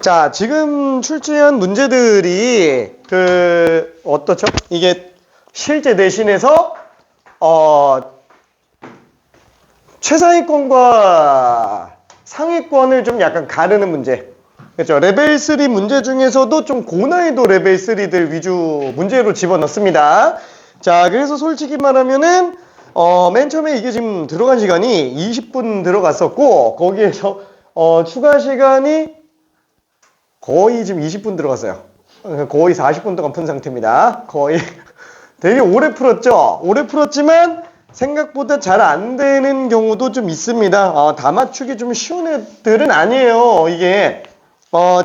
자, 지금 출제한 문제들이 어떻죠? 이게 실제 내신에서 최상위권과 상위권을 좀 약간 가르는 문제. 그렇죠? 레벨 3 문제 중에서도 좀 고난이도 레벨 3들 위주 문제로 집어넣습니다. 자, 그래서 솔직히 말하면은 맨 처음에 이게 지금 들어간 시간이 20분 들어갔었고, 거기에서 추가 시간이 거의 지금 20분 들어갔어요. 거의 40분 동안 푼 상태입니다. 거의 되게 오래 풀었죠? 오래 풀었지만 생각보다 잘 안 되는 경우도 좀 있습니다. 다 맞추기 좀 쉬운 애들은 아니에요. 이게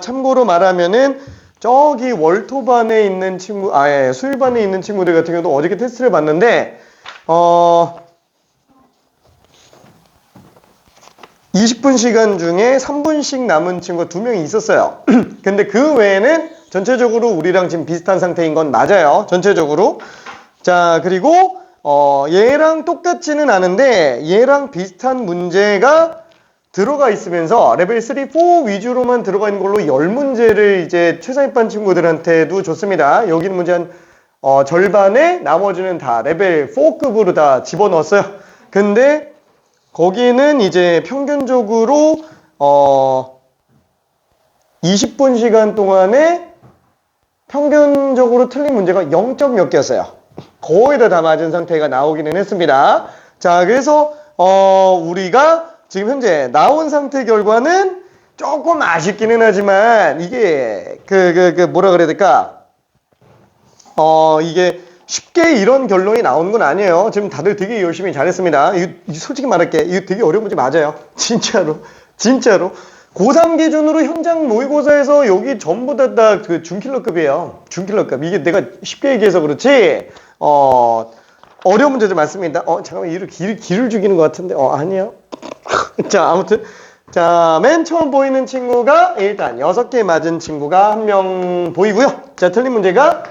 참고로 말하면은 저기 월토반에 있는 친구, 수일반에 있는 친구들 같은 경우도 어저께 테스트를 봤는데 20분 시간 중에 3분씩 남은 친구가 2명이 있었어요. 근데 그 외에는 전체적으로 우리랑 지금 비슷한 상태인 건 맞아요. 전체적으로. 자, 그리고 얘랑 똑같지는 않은데 얘랑 비슷한 문제가 들어가 있으면서 레벨 3, 4 위주로만 들어가 있는 걸로 10문제를 이제 최상위반 친구들한테도 줬습니다. 여기는 문제 한 절반에 나머지는 다 레벨 4급으로 다 집어넣었어요. 근데 거기는 이제 평균적으로 20분 시간 동안에 평균적으로 틀린 문제가 0점 몇 개였어요. 거의 다 맞은 상태가 나오기는 했습니다. 자, 그래서 우리가 지금 현재 나온 상태 결과는 조금 아쉽기는 하지만 이게 뭐라 그래야 될까? 이게 쉽게 이런 결론이 나오는 건 아니에요. 지금 다들 되게 열심히 잘했습니다. 이거 솔직히 말할게. 이거 되게 어려운 문제 맞아요. 진짜로. 진짜로. 고3 기준으로 현장 모의고사에서 여기 전부 다 그 준킬러급이에요. 준킬러급. 이게 내가 쉽게 얘기해서 그렇지, 어려운 문제들 많습니다. 잠깐만, 기를 죽이는 것 같은데, 아니에요. 자, 아무튼. 자, 맨 처음 보이는 친구가 일단 6개 맞은 친구가 한 명 보이고요. 자, 틀린 문제가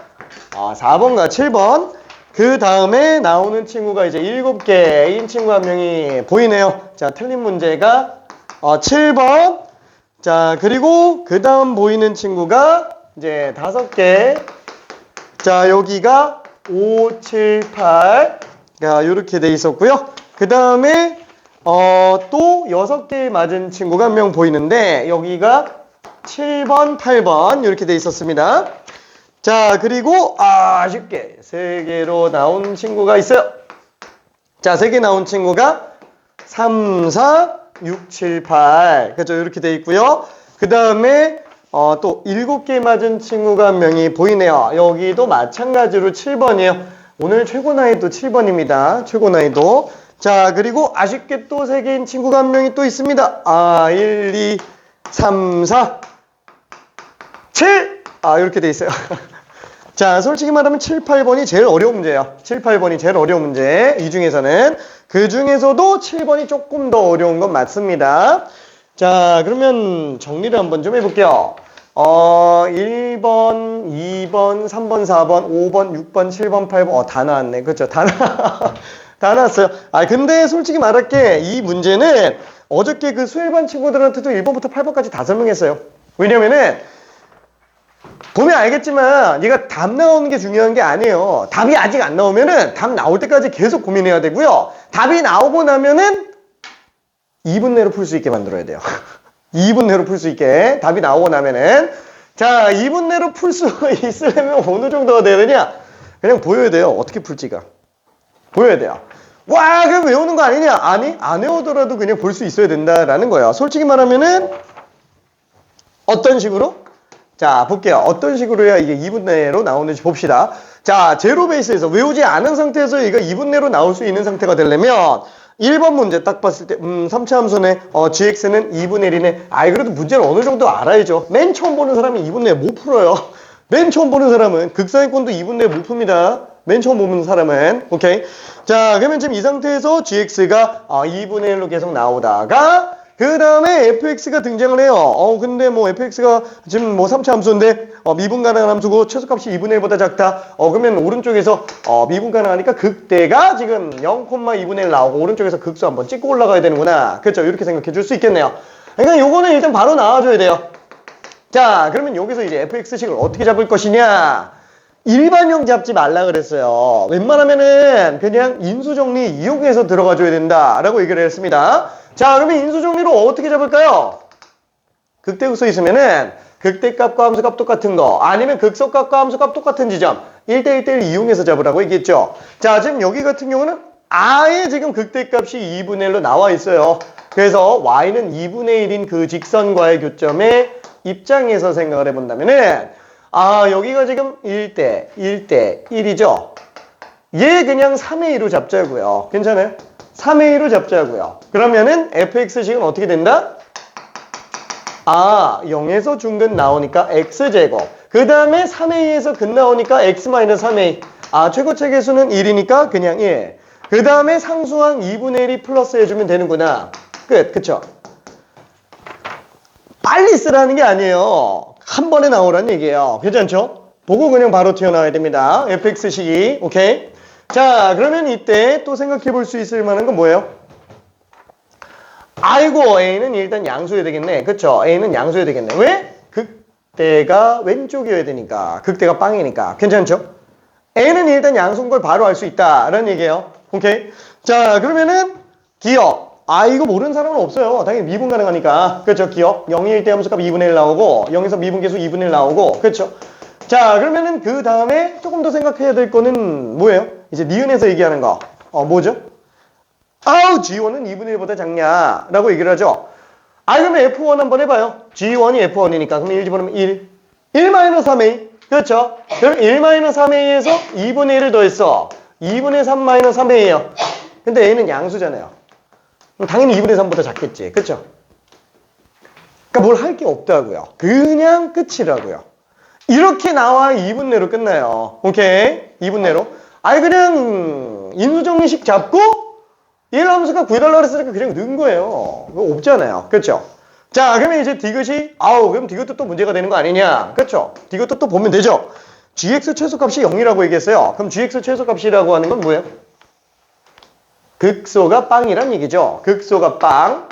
4번과 7번. 그 다음에 나오는 친구가 이제 7개인 친구 한 명이 보이네요. 자, 틀린 문제가 7번. 자, 그리고 그 다음 보이는 친구가 이제 5개. 자, 여기가 5, 7, 8. 자, 요렇게 돼 있었고요. 그 다음에 또 6개 맞은 친구가 한 명 보이는데 여기가 7번, 8번 이렇게 돼 있었습니다. 자, 그리고 아쉽게 3개로 나온 친구가 있어요. 자, 3개 나온 친구가 3, 4, 6, 7, 8. 그죠? 이렇게 돼 있고요. 그 다음에 또 7개 맞은 친구가 한 명이 보이네요. 여기도 마찬가지로 7번이에요. 오늘 최고 난이도 7번입니다. 최고 난이도. 자, 그리고 아쉽게 또 3개인 친구가 한 명이 또 있습니다. 1, 2, 3, 4, 7! 이렇게 돼 있어요. 자, 솔직히 말하면 7, 8번이 제일 어려운 문제예요. 7, 8번이 제일 어려운 문제. 이 중에서는. 그 중에서도 7번이 조금 더 어려운 건 맞습니다. 자, 그러면 정리를 한번 좀 해볼게요. 1번, 2번, 3번, 4번, 5번, 6번, 7번, 8번. 다 나왔네. 그렇죠? 다 나왔어요. 근데 솔직히 말할게. 이 문제는 어저께 그 수일반 친구들한테도 1번부터 8번까지 다 설명했어요. 왜냐면은 보면 알겠지만 얘가 답 나오는 게 중요한 게 아니에요. 답이 아직 안 나오면은 답 나올 때까지 계속 고민해야 되고요. 답이 나오고 나면은 2분 내로 풀 수 있게 만들어야 돼요. 2분 내로 풀 수 있게 답이 나오고 나면은. 자, 2분 내로 풀 수 있으려면 어느 정도가 돼야 되냐? 그냥 보여야 돼요. 어떻게 풀지가. 보여야 돼요. 와, 그럼 외우는 거 아니냐? 아니, 안 외우더라도 그냥 볼 수 있어야 된다라는 거예요. 솔직히 말하면은 어떤 식으로? 자, 볼게요. 어떤 식으로 해야 이게 2분 내로 나오는지 봅시다. 자, 제로 베이스에서 외우지 않은 상태에서 얘가 2분 내로 나올 수 있는 상태가 되려면 1번 문제 딱 봤을 때 3차 함수네. gx는 2분의 1이네. 그래도 문제를 어느 정도 알아야죠. 맨 처음 보는 사람이 2분 내에 못 풀어요. 맨 처음 보는 사람은 극상위권도 2분 내에 못 풉니다. 맨 처음 보는 사람은. 오케이. 자, 그러면 지금 이 상태에서 gx가 2분의 1로 계속 나오다가 그 다음에 fx가 등장을 해요. 근데 뭐 fx가 지금 뭐 3차 함수인데 미분 가능한 함수고 최소값이 2분의 1보다 작다. 그러면 오른쪽에서 미분 가능하니까 극대가 지금 0,2분의 1 나오고 오른쪽에서 극수 한번 찍고 올라가야 되는구나. 그렇죠? 이렇게 생각해 줄 수 있겠네요. 그러니까 요거는 일단 바로 나와줘야 돼요. 자, 그러면 여기서 이제 fx식을 어떻게 잡을 것이냐? 일반형 잡지 말라 그랬어요. 웬만하면은 그냥 인수정리 이용해서 들어가줘야 된다라고 얘기를 했습니다. 자, 그러면 인수정리로 어떻게 잡을까요? 극대극소 있으면은 극대값과 함수값 똑같은 거, 아니면 극소값과 함수값 똑같은 지점 1대1대1 이용해서 잡으라고 얘기했죠. 자, 지금 여기 같은 경우는 아예 지금 극대값이 2분의 1로 나와 있어요. 그래서 y는 2분의 1인 그 직선과의 교점의 입장에서 생각을 해본다면은, 아, 여기가 지금 1대 1이죠. 얘 그냥 3의 2로 잡자고요. 괜찮아요? 3의 2로 잡자고요. 그러면은 fx식은 어떻게 된다? 아, 0에서 중근 나오니까 x제곱. 그 다음에 3의 2에서 근 나오니까 x-3의 2. 아, 최고체계수는 1이니까 그냥 1. 그 다음에 상수항 2분의 1이 플러스 해주면 되는구나. 끝. 그쵸? 빨리 쓰라는 게 아니에요. 한 번에 나오라는 얘기예요. 괜찮죠? 보고 그냥 바로 튀어나와야 됩니다. fx식이. 오케이? 자, 그러면 이때 또 생각해 볼 수 있을 만한 건 뭐예요? 아이고, a는 일단 양수여야 되겠네. 그쵸? a는 양수여야 되겠네. 왜? 극대가 왼쪽이어야 되니까. 극대가 빵이니까. 괜찮죠? a는 일단 양수인 걸 바로 알 수 있다라는 얘기예요. 오케이? 자, 그러면은 기억. 아, 이거 모르는 사람은 없어요. 당연히 미분 가능하니까. 그렇죠? 기억. 0일 때 함수값 2분의 1 나오고 0에서 미분계수 2분의 1 나오고. 그렇죠? 자, 그러면은 그 다음에 조금 더 생각해야 될 거는 뭐예요? 이제 니은에서 얘기하는 거. 뭐죠? 아우, G1은 2분의 1보다 작냐? 라고 얘기를 하죠. 아, 그러면 F1 한번 해봐요. G1이 F1이니까. 그럼 1 집어넣으면 1. 1-3a. 그렇죠? 그럼 1-3a에서 2분의 1을 더했어. 2분의 3-3a예요. 근데 a는 양수잖아요. 그럼 당연히 2분의 3보다 작겠지. 그렇죠? 그러니까 뭘 할 게 없다고요. 그냥 끝이라고요. 이렇게 나와 2분 내로 끝나요. 오케이? 2분 내로. 아니, 그냥 인수정리식 잡고 1함수가 구해달라고 그랬으니까 그냥 넣은 거예요. 그거 없잖아요. 그렇죠? 자, 그러면 이제 디귿이, 그럼 디귿도 또 문제가 되는 거 아니냐? 그렇죠? 디귿도 또 보면 되죠? gx 최소값이 0이라고 얘기했어요. 그럼 gx 최소값이라고 하는 건 뭐예요? 극소가 빵이란 얘기죠. 극소가 빵.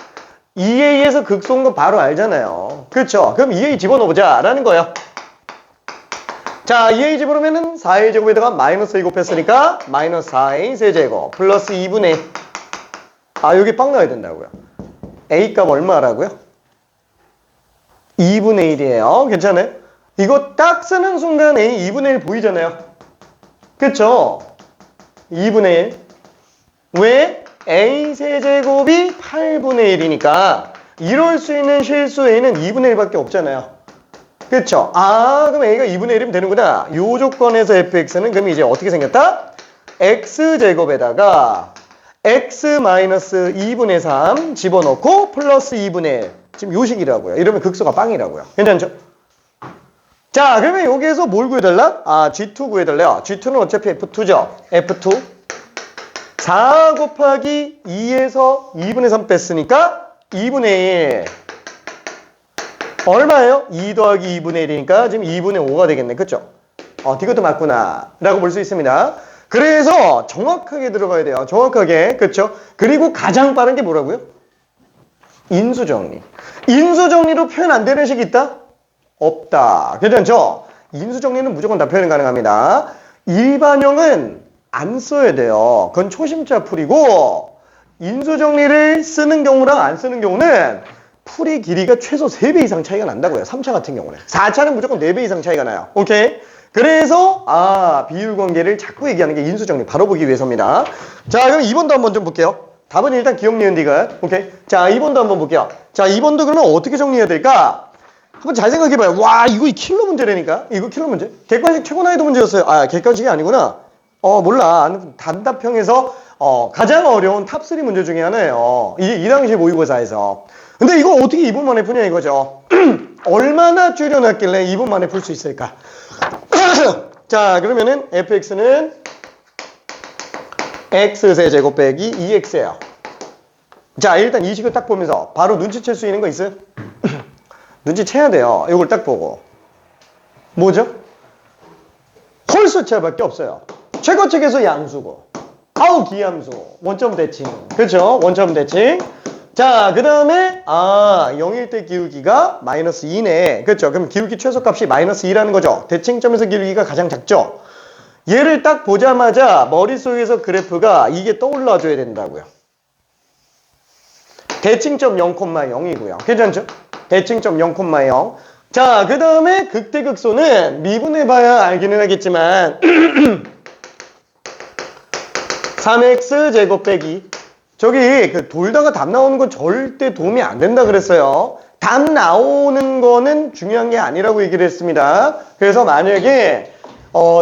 2a에서 극소인 거 바로 알잖아요. 그렇죠? 그럼 2a 집어넣어보자 라는 거예요. 자, 2a 집어넣으면은 4a 제곱에다가 마이너스 2 곱했으니까 마이너스 4a 세제곱 플러스 2분의 1. 아, 여기 빵 나와야 된다고요. a 값 얼마라고요? 2분의 1이에요. 괜찮아요? 이거 딱 쓰는 순간 a 2분의 1 보이잖아요. 그쵸? 2분의 1. 왜? a 세제곱이 8분의 1이니까 이럴 수 있는 실수 a는 2분의 1밖에 없잖아요. 그쵸? 아, 그럼 a가 2분의 1이면 되는구나. 요 조건에서 fx는 그럼 이제 어떻게 생겼다? x제곱에다가 x-2분의 3 집어넣고 플러스 2분의 1. 지금 요 식이라고요. 이러면 극소가 빵이라고요. 괜찮죠? 자, 그러면 여기에서 뭘 구해달라? 아, G2 구해달래요. G2는 어차피 F2죠. F2. 4 곱하기 2에서 2분의 3 뺐으니까 2분의 1. 얼마예요? 2 더하기 2분의 1이니까 지금 2분의 5가 되겠네. 그쵸? 디귿도 맞구나. 라고 볼 수 있습니다. 그래서 정확하게 들어가야 돼요. 정확하게. 그쵸? 그리고 가장 빠른 게 뭐라고요? 인수정리. 인수정리로 표현 안 되는 식이 있다? 없다. 괜찮죠? 인수정리는 무조건 다 표현 가능합니다. 일반형은 안 써야 돼요. 그건 초심자 풀이고, 인수정리를 쓰는 경우랑 안 쓰는 경우는 풀이 길이가 최소 3배 이상 차이가 난다고요. 3차 같은 경우는. 4차는 무조건 4배 이상 차이가 나요. 오케이? 그래서 비율관계를 자꾸 얘기하는 게 인수정리 바로 보기 위해서입니다. 자, 그럼 2번도 한번 좀 볼게요. 답은 일단 기억, 니은, 디귿. 오케이? 자, 2번도 한번 볼게요. 자, 2번도 그러면 어떻게 정리해야 될까? 한번 잘 생각해봐요. 와, 이거 킬러 문제라니까? 이거 킬러 문제? 객관식 최고 난이도 문제였어요. 아, 객관식이 아니구나. 몰라. 단답형에서 가장 어려운 탑3 문제 중에 하나예요. 이 당시 모의고사에서. 근데 이거 어떻게 2분 만에 푸냐 이거죠. 얼마나 줄여놨길래 2분 만에 풀 수 있을까? 자, 그러면은 fx는 x세제곱 빼기 2x예요. 자, 일단 이 식을 딱 보면서 바로 눈치챌 수 있는 거 있어요? 눈치채야 돼요. 이걸 딱 보고. 뭐죠? 홀수차밖에 없어요. 최고책에서 양수고, 기함수, 원점 대칭. 그렇죠? 원점 대칭. 자, 그 다음에 0일 때 기울기가 마이너스 2네. 그렇죠? 그럼 기울기 최소값이 마이너스 2라는 거죠. 대칭점에서 기울기가 가장 작죠. 얘를 딱 보자마자 머릿속에서 그래프가 이게 떠올라줘야 된다고요. 대칭점 0,0이고요. 괜찮죠? 대칭점 0,0. 자, 그 다음에 극대극소는 미분해봐야 알기는 하겠지만 3x 제곱 빼기 저기 돌다가 답 나오는 건 절대 도움이 안 된다 그랬어요. 답 나오는 거는 중요한 게 아니라고 얘기를 했습니다. 그래서 만약에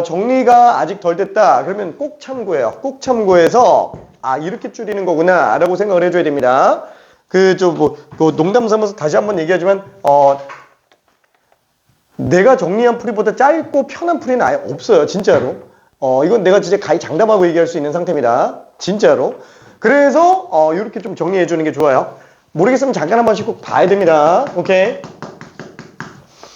정리가 아직 덜 됐다 그러면 꼭 참고해요. 꼭 참고해서 이렇게 줄이는 거구나 라고 생각을 해줘야 됩니다. 농담 삼아서 다시 한번 얘기하지만 내가 정리한 풀이보다 짧고 편한 풀이는 아예 없어요. 진짜로. 이건 내가 진짜 가히 장담하고 얘기할 수 있는 상태입니다. 진짜로. 그래서 이렇게 좀 정리해 주는 게 좋아요. 모르겠으면 잠깐 한 번씩 꼭 봐야 됩니다. 오케이.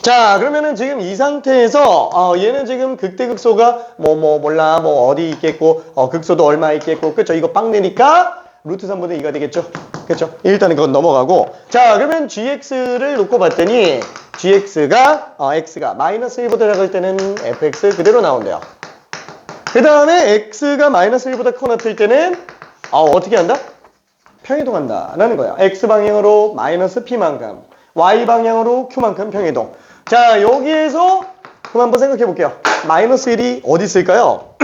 자, 그러면은 지금 이 상태에서 얘는 지금 극대극소가 몰라 어디 있겠고 극소도 얼마 있겠고 그쵸? 이거 빵 내니까 루트 3분의 2가 되겠죠? 그쵸? 일단은 그건 넘어가고 자, 그러면 gx를 놓고 봤더니 gx가 x가 마이너스 1보다 작을 때는 fx 그대로 나온대요. 그 다음에 x가 마이너스 1보다 크거나 틀 때는 어떻게 한다? 평이동한다 라는 거야. x방향으로 마이너스 p만큼 y방향으로 q만큼 평이동. 자, 여기에서 그럼 한번 생각해 볼게요. 마이너스 1이 어디 있을까요?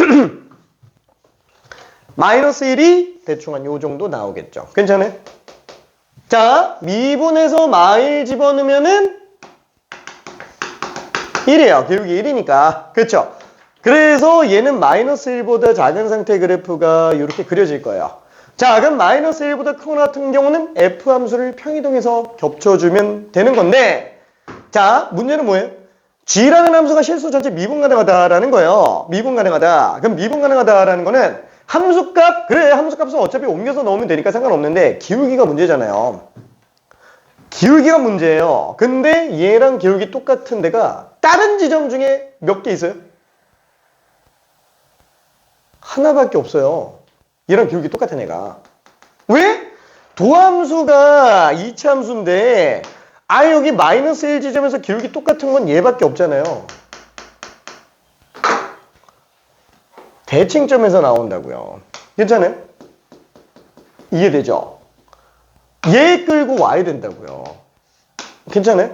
마이너스 1이 대충 한 요 정도 나오겠죠. 괜찮아요? 자, 미분에서 마일 집어넣으면은 1이에요. 기울기 1이니까. 그렇죠? 그래서 얘는 마이너스 1보다 작은 상태의 그래프가 이렇게 그려질 거예요. 자, 그럼 마이너스 1보다 큰 거 같은 경우는 f 함수를 평이동해서 겹쳐주면 되는 건데 자, 문제는 뭐예요? g라는 함수가 실수 전체 미분 가능하다라는 거예요. 미분 가능하다. 그럼 미분 가능하다라는 거는 함수값, 그래 함수값은 어차피 옮겨서 넣으면 되니까 상관없는데 기울기가 문제잖아요. 기울기가 문제예요. 근데 얘랑 기울기 똑같은 데가 다른 지점 중에 몇 개 있어요? 하나밖에 없어요. 얘랑 기울기 똑같은 애가. 왜? 도함수가 이차함수인데 여기 마이너스 1 지점에서 기울기 똑같은 건 얘밖에 없잖아요. 대칭점에서 나온다고요. 괜찮아요? 이해되죠? 얘 끌고 와야 된다고요. 괜찮아요?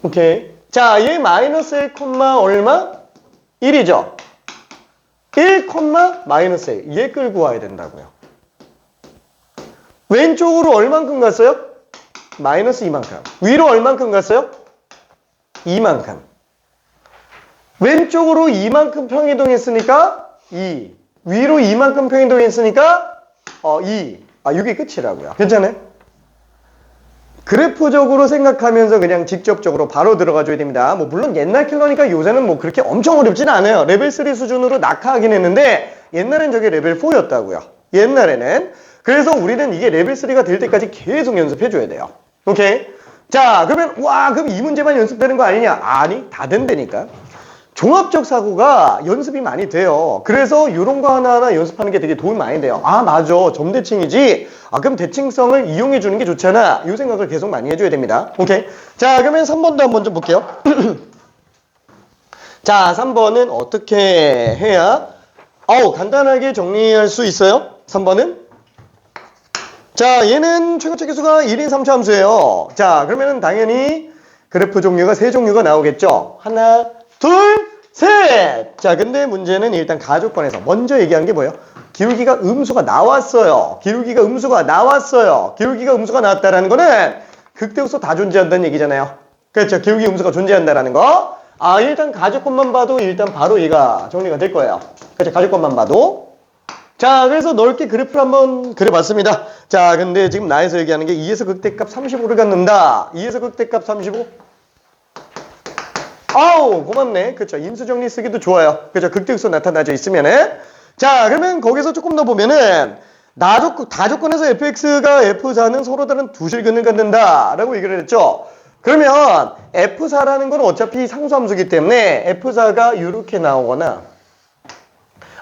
오케이. 자, 얘 마이너스 1, 얼마? 1이죠? 1, 마이너스 1. 얘 끌고 와야 된다고요. 왼쪽으로 얼만큼 갔어요? 마이너스 2만큼. 위로 얼만큼 갔어요? 2만큼. 왼쪽으로 2만큼 평이동했으니까 2. 위로 2만큼 평이동했으니까 2. 이게 끝이라고요. 괜찮아요? 그래프적으로 생각하면서 그냥 직접적으로 바로 들어가줘야 됩니다. 물론 옛날 킬러니까 요새는 그렇게 엄청 어렵진 않아요. 레벨 3 수준으로 낙하하긴 했는데 옛날엔 저게 레벨 4였다고요. 옛날에는. 그래서 우리는 이게 레벨 3가 될 때까지 계속 연습해줘야 돼요. 오케이? 자, 그러면 그럼 이 문제만 연습되는 거 아니냐? 아니, 다 된다니까. 종합적 사고가 연습이 많이 돼요. 그래서 이런 거 하나하나 연습하는 게 되게 도움이 많이 돼요. 맞아. 점대칭이지. 그럼 대칭성을 이용해 주는 게 좋잖아. 이 생각을 계속 많이 해줘야 됩니다. 오케이. 자, 그러면 3번도 한번 좀 볼게요. 자, 3번은 어떻게 해야 간단하게 정리할 수 있어요? 3번은 자, 얘는 최고차 계수가 1인 3차 함수예요. 자, 그러면은 당연히 그래프 종류가 3종류가 나오겠죠. 하나, 둘, 셋! 자, 근데 문제는 일단 가족권에서 먼저 얘기한 게 뭐예요? 기울기가 음수가 나왔어요. 기울기가 음수가 나왔어요. 기울기가 음수가 나왔다라는 거는 극대극소 다 존재한다는 얘기잖아요. 그렇죠? 기울기 음수가 존재한다라는 거. 일단 가족권만 봐도 일단 바로 얘가 정리가 될 거예요. 그렇죠? 가족권만 봐도. 자, 그래서 넓게 그래프를 한번 그려봤습니다. 자, 근데 지금 나에서 얘기하는 게 2에서 극대값 35를 갖는다. 2에서 극대값 35. 고맙네. 그쵸. 인수정리 쓰기도 좋아요. 그쵸. 극대극소 나타나져 있으면은. 자, 그러면 거기서 조금 더 보면은, 다조건에서 fx가 f4는 서로 다른 두 실근을 갖는다. 라고 얘기를 했죠. 그러면 f4라는 건 어차피 상수함수기 때문에 f4가 이렇게 나오거나,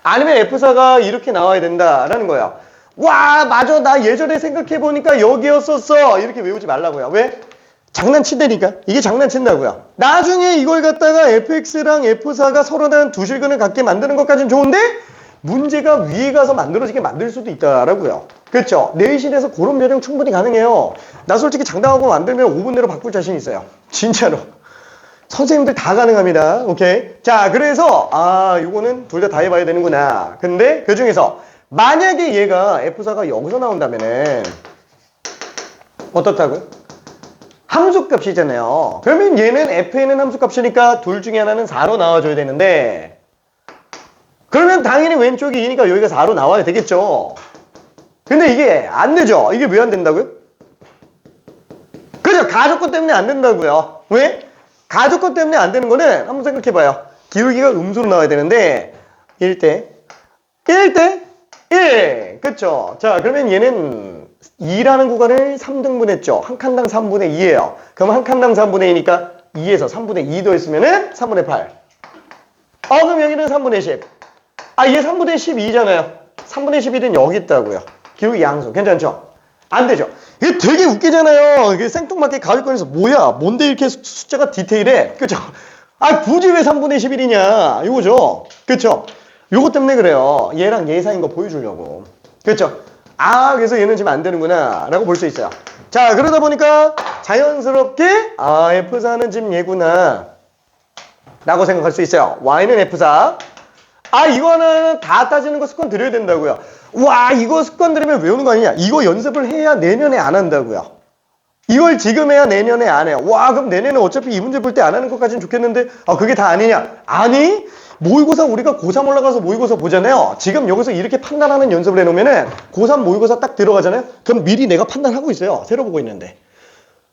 아니면 f4가 이렇게 나와야 된다라는 거예요. 와, 맞아. 나 예전에 생각해보니까 여기였었어. 이렇게 외우지 말라고요. 왜? 장난친다니까. 이게 장난친다고요. 나중에 이걸 갖다가 fx랑 f4가 서로 다른 두 실근을 갖게 만드는 것까지는 좋은데 문제가 위에 가서 만들어지게 만들 수도 있다라고요. 그렇죠? 내신에서 그런 변형 충분히 가능해요. 나 솔직히 장당하고 만들면 5분 내로 바꿀 자신 있어요. 진짜로. 선생님들 다 가능합니다. 오케이. 자, 그래서 요거는 둘 다 해봐야 되는구나. 근데 그 중에서 만약에 얘가 f4가 여기서 나온다면은 어떻다고요? 함수값이잖아요. 그러면 얘는 fn은 함수값이니까 둘 중에 하나는 4로 나와줘야 되는데 그러면 당연히 왼쪽이 2니까 여기가 4로 나와야 되겠죠. 근데 이게 안 되죠. 이게 왜 안 된다고요? 그죠? 가족권 때문에 안 된다고요. 왜? 가족권 때문에 안 되는 거는 한번 생각해봐요. 기울기가 음수로 나와야 되는데 1대 1대 1. 그쵸? 자, 그러면 얘는 2라는 구간을 3등분 했죠. 한 칸당 3분의 2예요. 그럼 한 칸당 3분의 2니까 2에서 3분의 2 더했으면은 3분의 8. 그럼 여기는 3분의 10. 얘 3분의 12잖아요. 3분의 11은 여기 있다고요. 기울기 양수. 괜찮죠? 안 되죠? 이게 되게 웃기잖아요. 이게 생뚱맞게 가족권에서 뭐야? 뭔데 이렇게 숫자가 디테일해? 그쵸? 굳이 왜 3분의 11이냐? 이거죠? 그쵸? 요거 때문에 그래요. 얘랑 얘 사이인 거 보여주려고. 그쵸? 그래서 얘는 지금 안 되는구나. 라고 볼 수 있어요. 자, 그러다 보니까 자연스럽게, F4는 지금 얘구나. 라고 생각할 수 있어요. Y는 F4. 이거는 다 따지는 거 습관 들여야 된다고요. 와, 이거 습관 들이면 외우는 거 아니냐? 이거 연습을 해야 내년에 안 한다고요. 이걸 지금 해야 내년에 안 해요. 와, 그럼 내년에 어차피 이 문제 볼 때 안 하는 것까지는 좋겠는데, 그게 다 아니냐? 아니, 모의고사 우리가 고3 올라가서 모의고사 보잖아요. 지금 여기서 이렇게 판단하는 연습을 해놓으면은 고3 모의고사 딱 들어가잖아요. 그럼 미리 내가 판단하고 있어요. 새로 보고 있는데.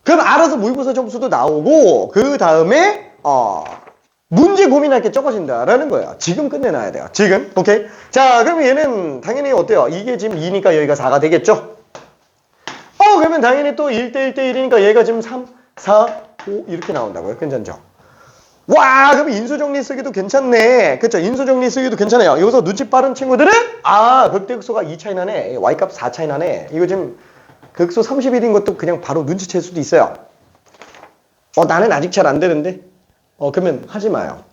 그럼 알아서 모의고사 점수도 나오고, 그 다음에, 문제 고민할 게 적어진다라는 거예요. 지금 끝내놔야 돼요. 지금. 오케이? 자, 그러면 얘는 당연히 어때요? 이게 지금 2니까 여기가 4가 되겠죠? 그러면 당연히 또 1대 1대 1이니까 얘가 지금 3, 4, 5 이렇게 나온다고요. 괜찮죠? 와, 그럼 인수정리 쓰기도 괜찮네. 그쵸? 인수정리 쓰기도 괜찮아요. 여기서 눈치 빠른 친구들은 극대극소가 2 차이 나네. Y값 4 차이 나네. 이거 지금 극소 31인 것도 그냥 바로 눈치챌 수도 있어요. 나는 아직 잘 안 되는데. 그러면 하지 마요.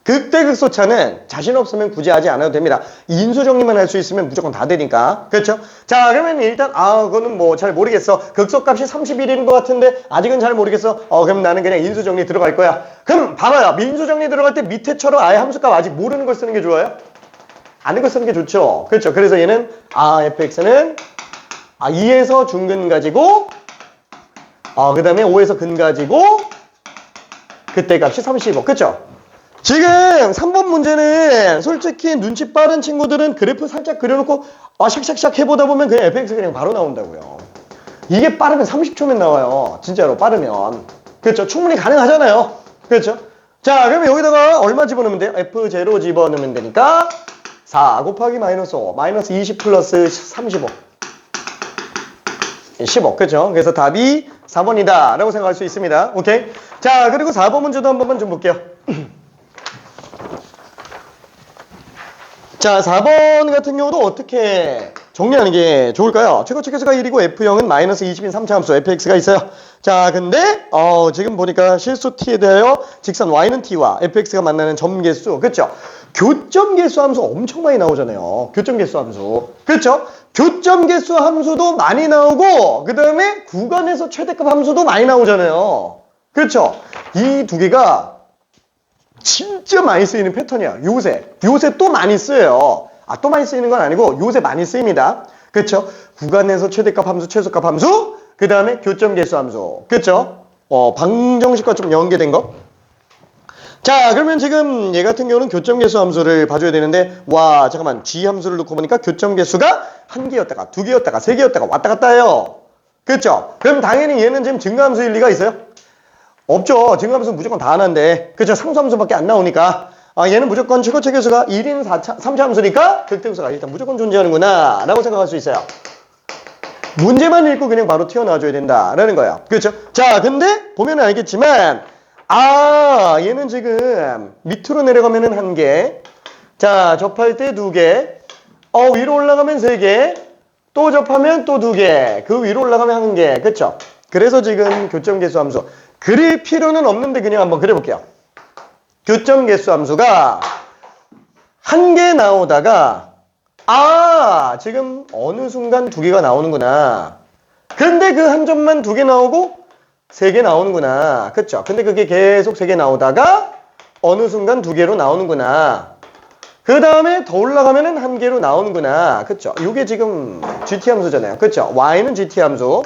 극대극소차는 자신 없으면 굳이 하지 않아도 됩니다. 인수정리만 할 수 있으면 무조건 다 되니까. 그렇죠? 자, 그러면 일단 그거는 뭐 잘 모르겠어. 극소값이 31인 것 같은데 아직은 잘 모르겠어. 그럼 나는 그냥 인수정리 들어갈 거야. 그럼 봐봐요. 인수정리 들어갈 때 밑에처럼 아예 함수값 아직 모르는 걸 쓰는 게 좋아요? 아는 걸 쓰는 게 좋죠. 그렇죠? 그래서 얘는 fx는 2에서 중근 가지고 그 다음에 5에서 근 가지고 그때 값이 35. 그렇죠? 지금 3번 문제는 솔직히 눈치 빠른 친구들은 그래프 살짝 그려놓고 샥샥샥 해보다 보면 그냥 fx 그냥 바로 나온다고요. 이게 빠르면 30초면 나와요. 진짜로 빠르면. 그렇죠? 충분히 가능하잖아요. 그렇죠? 자, 그러면 여기다가 얼마 집어넣으면 돼요? f0 집어넣으면 되니까 4 곱하기 마이너스 5 마이너스 20 플러스 35 15. 그렇죠? 그래서 답이 4번이다 라고 생각할 수 있습니다. 오케이? 자, 그리고 4번 문제도 한 번만 좀 볼게요. 자, 4번 같은 경우도 어떻게 정리하는 게 좋을까요? 최고치계수가 1이고 F0은 마이너스 20인 3차 함수 fx가 있어요. 자, 근데 지금 보니까 실수 t에 대하여 직선 y는 t와 fx가 만나는 점개수. 그렇죠? 교점개수 함수 엄청 많이 나오잖아요. 교점개수 함수. 그렇죠? 교점개수 함수도 많이 나오고 그 다음에 구간에서 최대값 함수도 많이 나오잖아요. 그렇죠? 이 두 개가 진짜 많이 쓰이는 패턴이야. 요새 또 많이 쓰여요. 또 많이 쓰이는 건 아니고 요새 많이 쓰입니다. 그렇죠? 구간에서 최대값 함수, 최소값 함수, 그 다음에 교점개수 함수. 그렇죠? 방정식과 좀 연계된 거. 자, 그러면 지금 얘 같은 경우는 교점개수 함수를 봐줘야 되는데 와, 잠깐만. G 함수를 놓고 보니까 교점개수가 1개였다가 2개였다가 3개였다가 왔다 갔다 해요. 그렇죠? 그럼 당연히 얘는 지금 증가함수일 리가 있어요? 없죠. 증가함수 무조건 다 하나인데. 그렇죠? 상수함수밖에 안 나오니까. 얘는 무조건 최고체계수가 1인 3차 함수니까 극대극소가 일단 무조건 존재하는구나 라고 생각할 수 있어요. 문제만 읽고 그냥 바로 튀어나와줘야 된다라는 거예요. 그렇죠? 자, 근데 보면 알겠지만 얘는 지금 밑으로 내려가면은 1개, 자, 접할 때 2개, 위로 올라가면 3개, 또 접하면 또 2개. 그 위로 올라가면 1개. 그쵸? 그래서 지금 교점계수 함수. 그릴 필요는 없는데 그냥 한번 그려볼게요. 교점계수 함수가 1개 나오다가 지금 어느 순간 2개가 나오는구나. 근데 그 한 점만 2개 나오고 3개 나오는구나. 그쵸? 근데 그게 계속 3개 나오다가 어느 순간 2개로 나오는구나. 그 다음에 더 올라가면은 1개로 나오는구나. 그쵸? 이게 지금 GT 함수잖아요. 그쵸? Y는 GT 함수.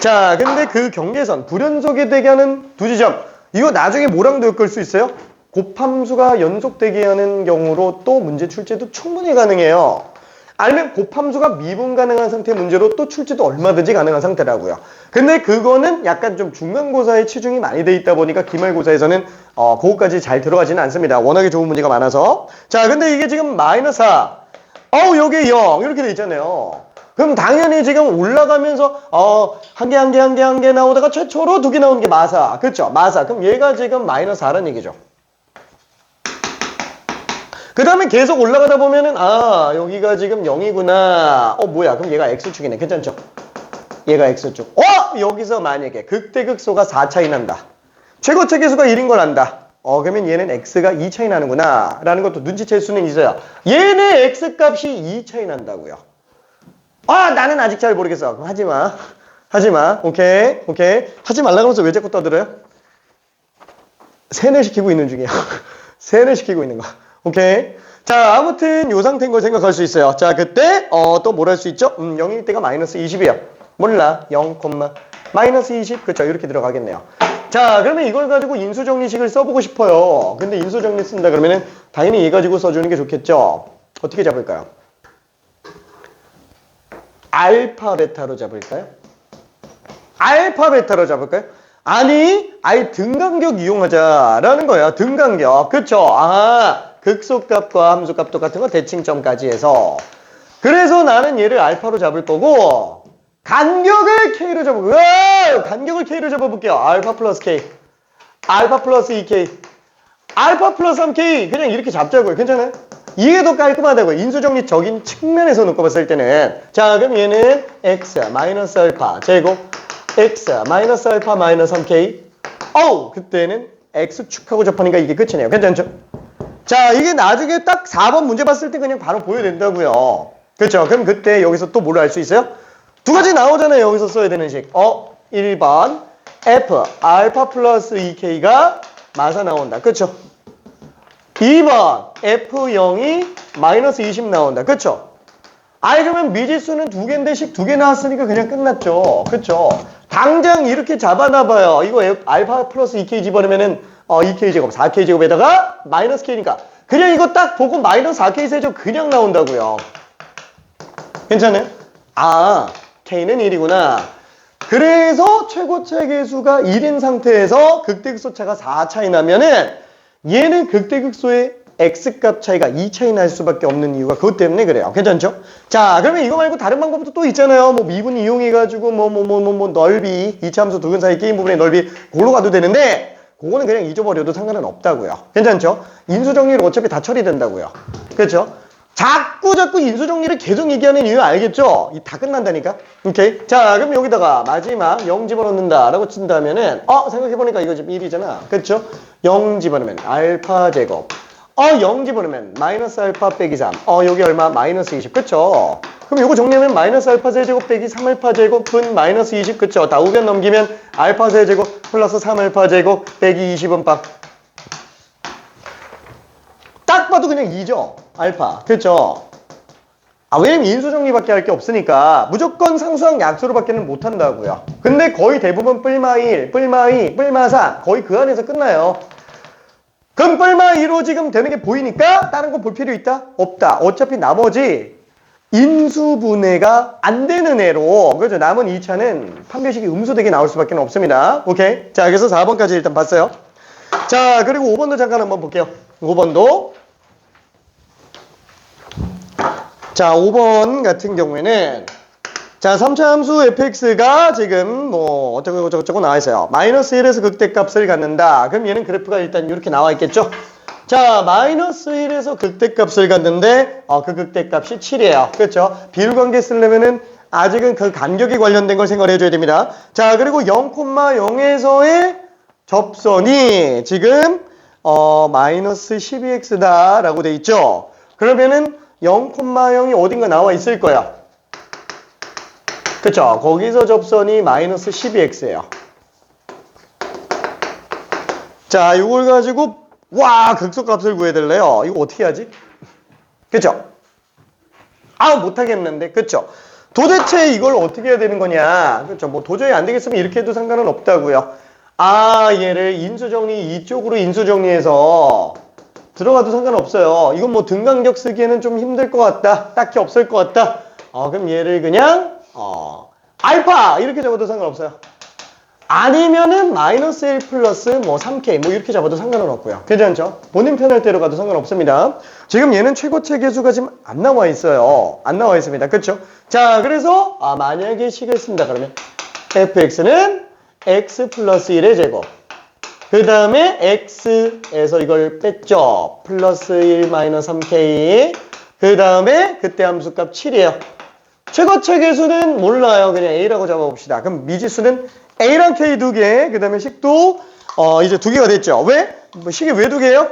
자, 근데 그 경계선, 불연속이 되게 하는 두 지점. 이거 나중에 뭐랑도 엮을 수 있어요? 곱함수가 연속되게 하는 경우로 또 문제 출제도 충분히 가능해요. 아니면 곱함수가 미분 가능한 상태 문제로 또 출제도 얼마든지 가능한 상태라고요. 근데 그거는 약간 좀 중간고사에 치중이 많이 돼 있다 보니까 기말고사에서는 그거까지 잘 들어가지는 않습니다. 워낙에 좋은 문제가 많아서. 자, 근데 이게 지금 마이너스 4. 여기 0 이렇게 돼 있잖아요. 그럼 당연히 지금 올라가면서 한 개 나오다가 최초로 2개 나오는 게 마사. 그렇죠? 마사. 그럼 얘가 지금 마이너스 4라는 얘기죠. 그 다음에 계속 올라가다 보면은 여기가 지금 0이구나. 뭐야? 그럼 얘가 X축이네. 괜찮죠? 얘가 X축. 여기서 만약에 극대극소가 4 차이 난다. 최고체계수가 1인 걸 안다. 그러면 얘는 X가 2 차이 나는구나. 라는 것도 눈치챌 수는 있어요. 얘네 X값이 2 차이 난다고요. 나는 아직 잘 모르겠어. 그럼 하지 마. 하지 마. 오케이. 하지 말라고 하면서 왜 자꾸 떠들어요? 세뇌시키고 있는 중이야. 세뇌시키고 있는 거. 오케이. 자, 아무튼 요 상태인 걸 생각할 수 있어요. 자, 그때 또 뭘 할 수 있죠? 0일 때가 마이너스 20이에요. 몰라. 0, 마이너스 20. 그쵸? 이렇게 들어가겠네요. 자, 그러면 이걸 가지고 인수정리식을 써보고 싶어요. 근데 인수정리 쓴다 그러면은 당연히 얘 가지고 써주는 게 좋겠죠? 어떻게 잡을까요? 알파, 베타로 잡을까요? 알파, 베타로 잡을까요? 아니, 아예 등간격 이용하자라는 거야. 등간격. 그쵸? 극소값과 함수값 똑같은 거 대칭점까지 해서. 그래서 나는 얘를 알파로 잡을 거고, 간격을 K로 잡을게요. 간격을 K로 잡아볼게요. 알파 플러스 K. 알파 플러스 2K. 알파 플러스 3K. 그냥 이렇게 잡자고요. 괜찮아요? 이게 더 깔끔하다고요. 인수정리적인 측면에서 놓고 봤을 때는. 자, 그럼 얘는 X 마이너스 알파 제곱 X 마이너스 알파 마이너스 3K. 그때는 X축하고 접하니까 이게 끝이네요. 괜찮죠? 자, 이게 나중에 딱 4번 문제 봤을 때 그냥 바로 보여된다고요. 그렇죠? 그럼 그때 여기서 또 뭘 알 수 있어요? 2가지 나오잖아요. 여기서 써야 되는 식. 1번 F 알파 플러스 2K가 마사 나온다. 그렇죠? 2번 F0이 마이너스 20 나온다. 그렇죠? 그러면 미지수는 2개인데 식 2개 나왔으니까 그냥 끝났죠. 그렇죠? 당장 이렇게 잡아놔봐요. 이거 알파 플러스 2K 집어넣으면은 2K 제곱, 4K 제곱에다가 마이너스 K니까 그냥 이거 딱 보고 마이너스 4K 세제곱 그냥 나온다고요. 괜찮아요? K는 1이구나. 그래서 최고체계수가 1인 상태에서 극대극소차가 4 차이 나면은 얘는 극대극소의 X값 차이가 2 차이 날 수밖에 없는 이유가 그것 때문에 그래요. 괜찮죠? 자, 그러면 이거 말고 다른 방법도 또 있잖아요. 미분 이용해가지고 넓이, 이차함수 두 근 사이 끼인 부분의 넓이 그걸로 가도 되는데 그거는 그냥 잊어버려도 상관은 없다고요. 괜찮죠? 인수정리를 어차피 다 처리된다고요. 그렇죠? 자꾸 인수정리를 계속 얘기하는 이유 알겠죠? 다 끝난다니까? 오케이? 자, 그럼 여기다가 마지막 0 집어넣는다 라고 친다면은 생각해보니까 이거 지금 1이잖아. 그렇죠? 0 집어넣으면 알파 제곱 0 집어넣으면 마이너스 알파 빼기 3 여기 얼마? 마이너스 20 그쵸? 그럼 이거 정리하면 마이너스 알파 세제곱 빼기 3알파 제곱은 마이너스 20 그쵸? 다 우변 넘기면 알파 세제곱 플러스 3알파 제곱 빼기 20은 딱 봐도 그냥 2죠? 알파 그쵸? 왜냐면 인수정리밖에 할 게 없으니까 무조건 상수항 약수로 밖에는 못한다고요. 근데 거의 대부분 뿔마 1, 뿔마 2, 뿔마 4 거의 그 안에서 끝나요. 그럼 뿔마 2로 지금 되는 게 보이니까 다른 거 볼 필요 있다? 없다. 어차피 나머지 인수분해가 안 되는 애로 그렇죠? 남은 2차는 판별식이 음수되게 나올 수밖에 없습니다. 오케이? 자, 그래서 4번까지 일단 봤어요. 자, 그리고 5번도 잠깐 한번 볼게요. 5번도 자, 5번 같은 경우에는 자, 3차 함수 fx가 지금 어쩌고 나와 있어요. 마이너스 1에서 극대값을 갖는다. 그럼 얘는 그래프가 일단 이렇게 나와 있겠죠? 자, 마이너스 1에서 극대값을 갔는데 그 극대값이 7이에요. 그렇죠? 비율관계 쓰려면은 아직은 그 간격이 관련된 걸 생각을 해줘야 됩니다. 자, 그리고 0,0에서의 접선이 지금 마이너스 12x다 라고 돼 있죠. 그러면은 0,0이 어딘가 나와 있을 거야. 그쵸? 거기서 접선이 마이너스 12x예요. 자, 이걸 가지고 와, 극소값을 구해야 될래요. 이거 어떻게 하지? 그쵸? 못하겠는데. 그쵸? 도대체 이걸 어떻게 해야 되는 거냐? 그쵸? 뭐 도저히 안 되겠으면 이렇게 해도 상관은 없다고요. 얘를 인수정리 이쪽으로 인수정리해서 들어가도 상관없어요. 이건 뭐 등간격 쓰기에는 좀 힘들 것 같다. 딱히 없을 것 같다. 그럼 얘를 그냥 알파 이렇게 잡아도 상관없어요. 아니면은 마이너스 1 플러스 뭐 3k 뭐 이렇게 잡아도 상관은 없고요. 괜찮죠? 본인 편할 대로 가도 상관없습니다. 지금 얘는 최고체 계수가 지금 안 나와 있어요. 안 나와 있습니다. 그쵸? 자, 그래서 만약에 식을 쓴다 그러면 fx는 x 플러스 1의 제곱, 그 다음에 x에서 이걸 뺐죠. 플러스 1 마이너스 3k, 그 다음에 그때 함수값 7이에요. 최고체 계수는 몰라요. 그냥 a라고 잡아봅시다. 그럼 미지수는 a랑 k 두 개, 그 다음에 식도 이제 두 개가 됐죠. 왜? 식이 왜 두 개예요?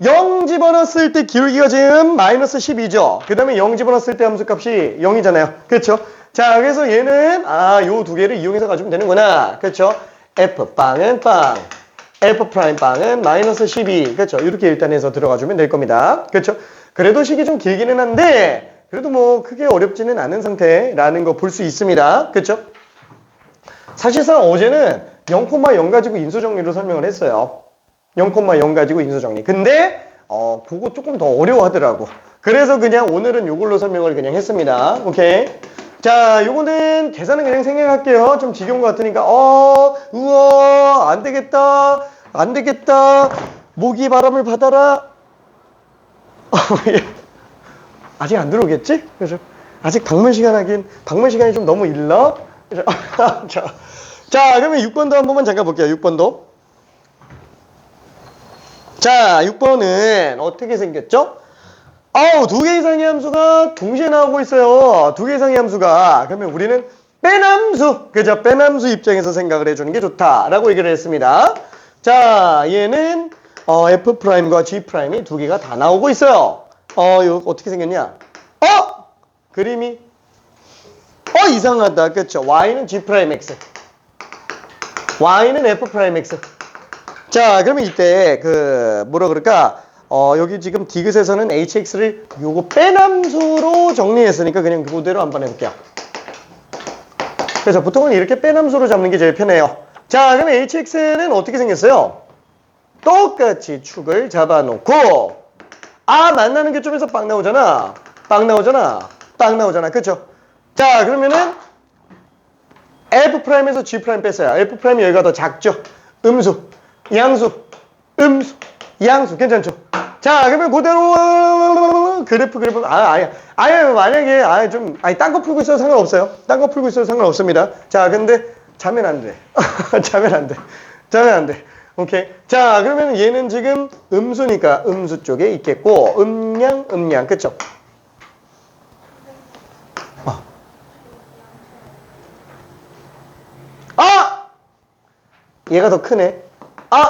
0 집어넣었을 때 기울기가 지금 마이너스 12죠. 그 다음에 0 집어넣었을 때 함수값이 0이잖아요. 그렇죠? 자, 그래서 얘는 요 두 개를 이용해서 가지면 되는구나. 그렇죠? f 빵은 빵, f 프라임 빵은 마이너스 12. 그렇죠? 이렇게 일단 해서 들어가주면 될 겁니다. 그렇죠? 그래도 식이 좀 길기는 한데 그래도 뭐 크게 어렵지는 않은 상태라는 거 볼 수 있습니다. 그렇죠? 사실상 어제는 0,0 가지고 인수정리로 설명을 했어요. 0,0 가지고 인수정리. 근데 그거 조금 더 어려워하더라고. 그래서 그냥 오늘은 이걸로 설명을 그냥 했습니다. 오케이. 자, 요거는 계산은 그냥 생략할게요. 좀 지겨운 것 같으니까 우와 안 되겠다. 안 되겠다. 모기 바람을 받아라. 아직 안 들어오겠지? 그래서 아직 방문 시간이 좀 너무 일러. 자, 그러면 6번도 한 번만 잠깐 볼게요. 6번도. 자, 6번은 어떻게 생겼죠? 두 개 이상의 함수가 동시에 나오고 있어요. 두 개 이상의 함수가. 그러면 우리는 빼남수. 그죠? 빼남수 입장에서 생각을 해주는 게 좋다라고 얘기를 했습니다. 자, 얘는 F'과 G'이 두 개가 다 나오고 있어요. 이거 어떻게 생겼냐? 그림이 이상하다. 그쵸? Y는 G'X, Y는 F'X. 자, 그러면 이때 뭐라 그럴까? 여기 지금 디귿에서는 hx를 요거 빼남수로 정리했으니까 그냥 그대로 한번 해볼게요. 그래서 보통은 이렇게 빼남수로 잡는 게 제일 편해요. 자, 그러면 hx는 어떻게 생겼어요? 똑같이 축을 잡아놓고 만나는 교점에서 빵 나오잖아. 빵 나오잖아. 그쵸? 자, 그러면은 F'에서 G' 뺐어요. F'이 여기가 더 작죠? 음수, 양수, 음수, 양수. 괜찮죠? 자, 그러면 그대로 그래프 만약에 딴 거 풀고 있어도 상관없어요. 딴 거 풀고 있어도 상관없습니다. 자, 근데 자면 안 돼. 자면 안 돼. 오케이. 자, 그러면 얘는 지금 음수니까 음수 쪽에 있겠고 음량. 그쵸? 얘가 더 크네.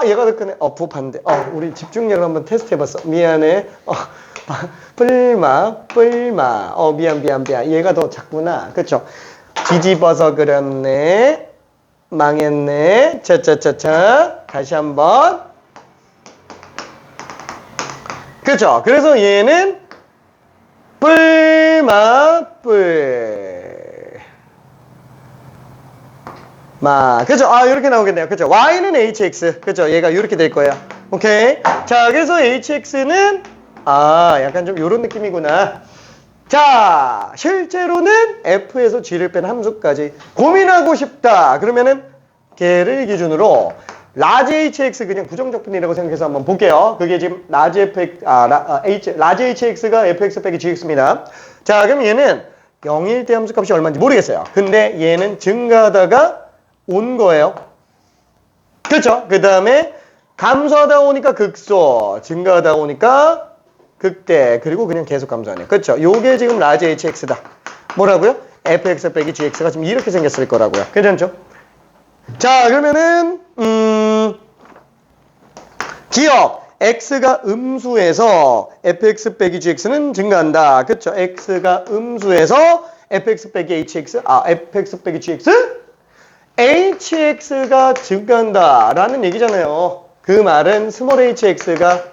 얘가 더 크네. 부호 반대. 우리 집중력을 한번 테스트 해봤어. 미안해. 뿔마. 미안. 얘가 더 작구나. 그쵸? 뒤집어서 그렸네. 망했네. 차차차차. 다시 한번. 그쵸? 그래서 얘는 뿔마. 그죠? 이렇게 나오겠네요. 그죠? Y는 HX. 그죠? 얘가 이렇게 될 거예요. 오케이. 자, 그래서 HX는, 약간 좀 요런 느낌이구나. 자, 실제로는 F에서 G를 뺀 함수까지 고민하고 싶다. 그러면은, 걔를 기준으로, 라지 HX 그냥 부정적분이라고 생각해서 한번 볼게요. 그게 지금 라지 HX가 FX 빼기 GX입니다. 자, 그럼 얘는 0일 때 함수값이 얼마인지 모르겠어요. 근데 얘는 증가하다가 온 거예요. 그렇죠? 그 다음에 감소하다 보니까 극소, 증가하다 보니까 극대, 그리고 그냥 계속 감소하네. 그렇죠? 요게 지금 라지 hx다. 뭐라고요? fx 빼기 gx가 지금 이렇게 생겼을 거라고요. 괜찮죠? 자, 그러면은 기억 x가 음수에서 fx 빼기 gx는 증가한다. 그렇죠? x가 음수에서 fx 빼기 hx, fx 빼기 gx? hx가 증가한다 라는 얘기잖아요. 그 말은 스몰 hx가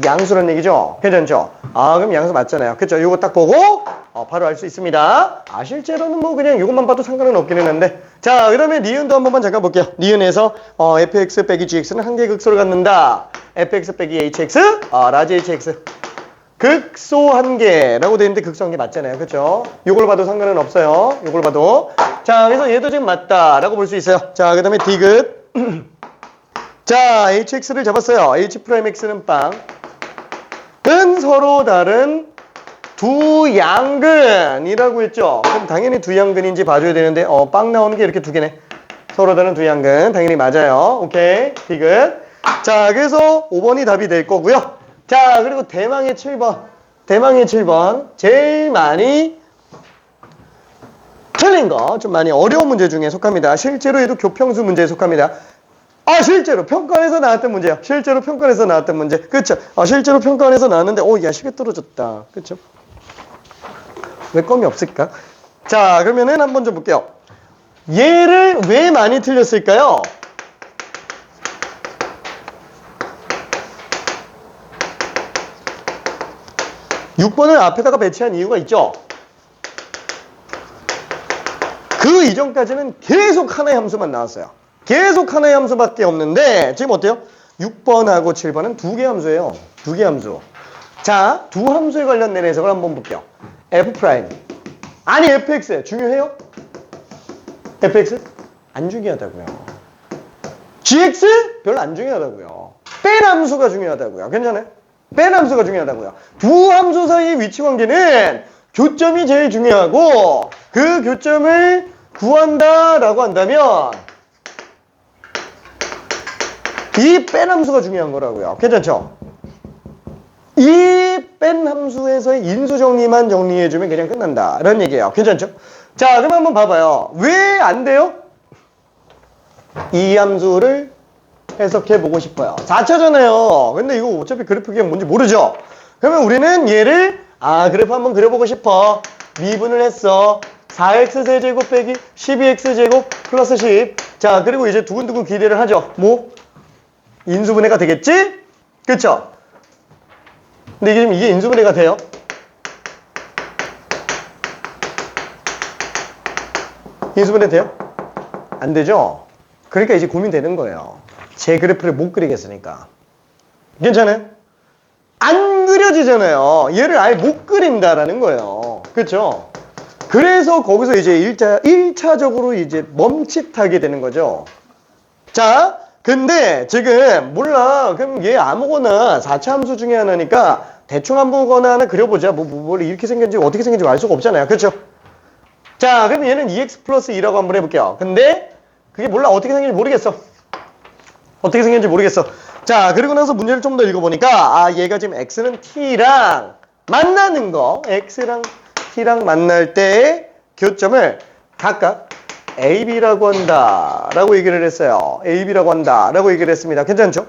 양수라는 얘기죠. 괜찮죠? 그럼 양수 맞잖아요. 그쵸? 요거 딱 보고 바로 알 수 있습니다. 실제로는 뭐 그냥 요것만 봐도 상관은 없기는 한데. 자, 그러면 니은도 한 번만 잠깐 볼게요. 니은에서 fx 빼기 gx는 한개 극소를 갖는다. fx 빼기 hx, 라지 hx. 극소 한 개라고 되어 있는데 극소 한 개 맞잖아요. 그쵸? 요걸 봐도 상관은 없어요. 요걸 봐도. 자, 그래서 얘도 지금 맞다라고 볼 수 있어요. 자, 그 다음에 디귿. 자, hx를 잡았어요. h'x는 빵. 은 서로 다른 두 양근이라고 했죠. 그럼 당연히 두 양근인지 봐줘야 되는데 빵 나오는 게 이렇게 두 개네. 서로 다른 두 양근. 당연히 맞아요. 오케이. 디귿. 자, 그래서 5번이 답이 될 거고요. 자, 그리고 대망의 7번. 대망의 7번. 제일 많이 틀린 거, 좀 많이 어려운 문제 중에 속합니다. 실제로 얘도 교평수 문제에 속합니다. 실제로 평가원에서 나왔던 문제야. 실제로 평가원에서 나왔던 문제. 그쵸? 실제로 평가원에서 나왔는데, 야, 시계 떨어졌다. 그쵸? 왜 껌이 없을까? 자, 그러면은 한번 좀 볼게요. 얘를 왜 많이 틀렸을까요? (6번을) 앞에다가 배치한 이유가 있죠. 그 이전까지는 계속 하나의 함수만 나왔어요. 계속 하나의 함수밖에 없는데 지금 어때요? 6번하고 7번은 두 개 함수예요. 두 개 함수. 자, 두 함수에 관련된 해석을 한번 볼게요. f'. 아니, fx 중요해요? fx? 안 중요하다고요. gx? 별로 안 중요하다고요. 뺀 함수가 중요하다고요. 괜찮아요? 뺀 함수가 중요하다고요. 두 함수 사이의 위치 관계는 교점이 제일 중요하고 그 교점을 구한다라고 한다면 이 뺀 함수가 중요한 거라고요. 괜찮죠? 이 뺀 함수에서의 인수 정리만 정리해주면 그냥 끝난다 라는 얘기예요. 괜찮죠? 자, 그럼 한번 봐봐요. 왜 안 돼요? 이 함수를 해석해 보고 싶어요. 4차잖아요. 근데 이거 어차피 그래프 기억 뭔지 모르죠? 그러면 우리는 얘를 그래프 한번 그려보고 싶어. 미분을 했어. 4x 세제곱 빼기 12x 제곱 플러스 10. 자, 그리고 이제 두근두근 기대를 하죠. 뭐? 인수분해가 되겠지? 그쵸? 근데 이게 지금 이게 인수분해가 돼요? 인수분해 돼요? 안 되죠? 그러니까 이제 고민되는 거예요. 제 그래프를 못 그리겠으니까. 괜찮아요? 안 그려지잖아요. 얘를 아예 못 그린다라는 거예요. 그쵸? 그래서 거기서 이제 1차적으로 이제 멈칫하게 되는 거죠. 자, 근데 지금 몰라. 그럼 얘 아무거나 4차 함수 중에 하나니까 대충 아무거나 하나 그려보자. 뭐 이렇게 생겼는지 어떻게 생겼는지 알 수가 없잖아요. 그쵸? 자, 그럼 얘는 2x 플러스 2라고 한번 해볼게요. 근데 그게 몰라. 어떻게 생겼는지 모르겠어. 어떻게 생겼는지 모르겠어. 자, 그리고 나서 문제를 좀 더 읽어보니까 얘가 지금 x는 t랑 만나는 거, x랑 t랑 만날 때의 교점을 각각 AB라고 한다 라고 얘기를 했어요. AB라고 한다 라고 얘기를 했습니다. 괜찮죠?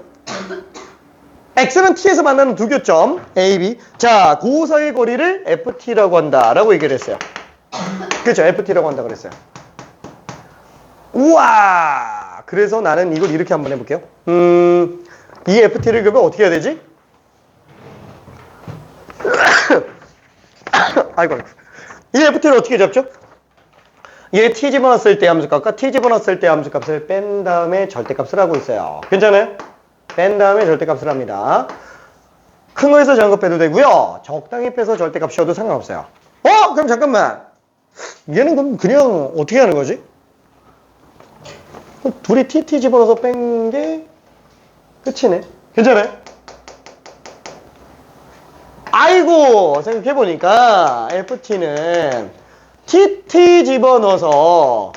X는 T에서 만나는 두 교점 AB. 자, 그 사이의 거리를 FT라고 한다 라고 얘기를 했어요. 그렇죠? FT라고 한다 그랬어요. 우와! 그래서 나는 이걸 이렇게 한번 해볼게요. 이 FT를 그러면 어떻게 해야 되지? 아이고. 이 FT를 어떻게 잡죠? 얘 t 집어넣었을 때 함수값과 t 집어넣었을 때 함수값을 뺀 다음에 절대값을 하고 있어요. 괜찮아요? 뺀 다음에 절대값을 합니다. 큰 거에서 작은 거 빼도 되고요. 적당히 빼서 절대값 씌워도 상관없어요. 그럼 잠깐만. 얘는 그럼 그냥 어떻게 하는 거지? 둘이 t 집어넣어서 뺀 게 끝이네. 괜찮아요? 아이고, 생각해보니까 ft는 TT 집어넣어서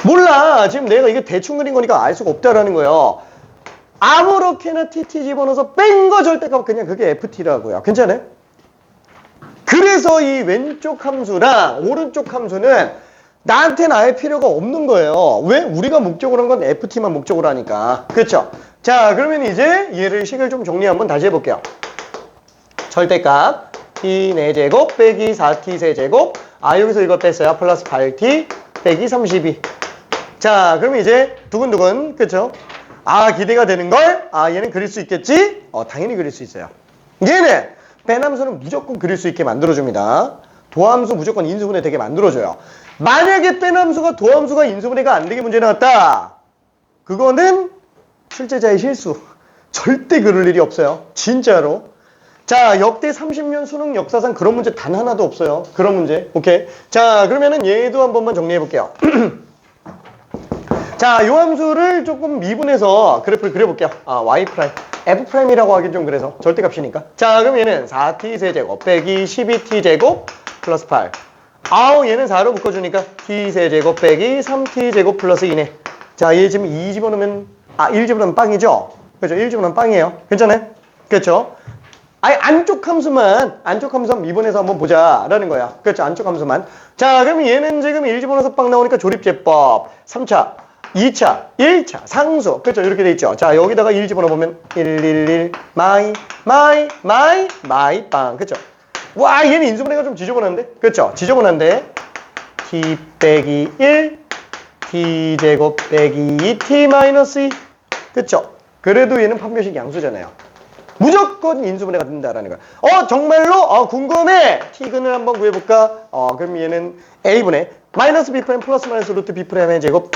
몰라. 지금 내가 이게 대충 그린 거니까 알 수가 없다라는 거예요. 아무렇게나 TT 집어넣어서 뺀 거 절대값 그냥 그게 FT라고요. 괜찮아요? 그래서 이 왼쪽 함수랑 오른쪽 함수는 나한테는 아예 필요가 없는 거예요. 왜? 우리가 목적으로 한 건 FT만 목적으로 하니까. 그렇죠? 자, 그러면 이제 얘를 식을 좀 정리 한번 다시 해볼게요. 절대값 t 4제곱 빼기 4t 세제곱. 아, 여기서 이거 뺐어요. 플러스 8t 빼기 32. 자, 그러면 이제 두근두근. 그쵸? 아, 기대가 되는 걸? 아, 얘는 그릴 수 있겠지? 당연히 그릴 수 있어요. 얘는 빼남수는 무조건 그릴 수 있게 만들어줍니다. 도함수 무조건 인수분해 되게 만들어줘요. 만약에 빼남수가 도함수가 인수분해가 안 되게 문제 나왔다. 그거는 출제자의 실수. 절대 그럴 일이 없어요. 진짜로. 자, 역대 30년 수능 역사상 그런 문제 단 하나도 없어요. 그런 문제. 오케이. 자, 그러면은 얘도 한 번만 정리해 볼게요. 자, 요 함수를 조금 미분해서 그래프를 그려볼게요. y 프라임. f 프라임이라고 하긴 좀 그래서 절대값이니까. 자, 그럼 얘는 4t 세제곱 빼기 12t 제곱 플러스 8. 아우, 얘는 4로 묶어주니까 t 세제곱 빼기 3t 제곱 플러스 2네. 자, 얘 지금 2 집어넣으면 1 집어넣으면 빵이죠? 그죠? 1 집어넣으면 빵이에요. 괜찮아요? 그렇죠? 아니, 안쪽 함수만 미분해서 한번 보자라는 거야. 그렇죠? 안쪽 함수만. 자, 그럼 얘는 지금 1 집어넣어서 빵 나오니까 조립제법. 3차, 2차, 1차, 상수. 그렇죠? 이렇게 돼 있죠. 자, 여기다가 1 집어넣으면 111, 마이, 빵. 그렇죠? 와, 얘는 인수분해가 좀 지저분한데? 그렇죠? 지저분한데. t 빼기 1, t 제곱 빼기 2t 마이너스 2. 그렇죠? 그래도 얘는 판별식 양수잖아요. 무조건 인수분해가 된다라는 거야. 정말로? 궁금해. t근을 한번 구해볼까? 그럼 얘는 a분의 마이너스 b 프라임 플러스 마이너스 루트 b 프라임의 제곱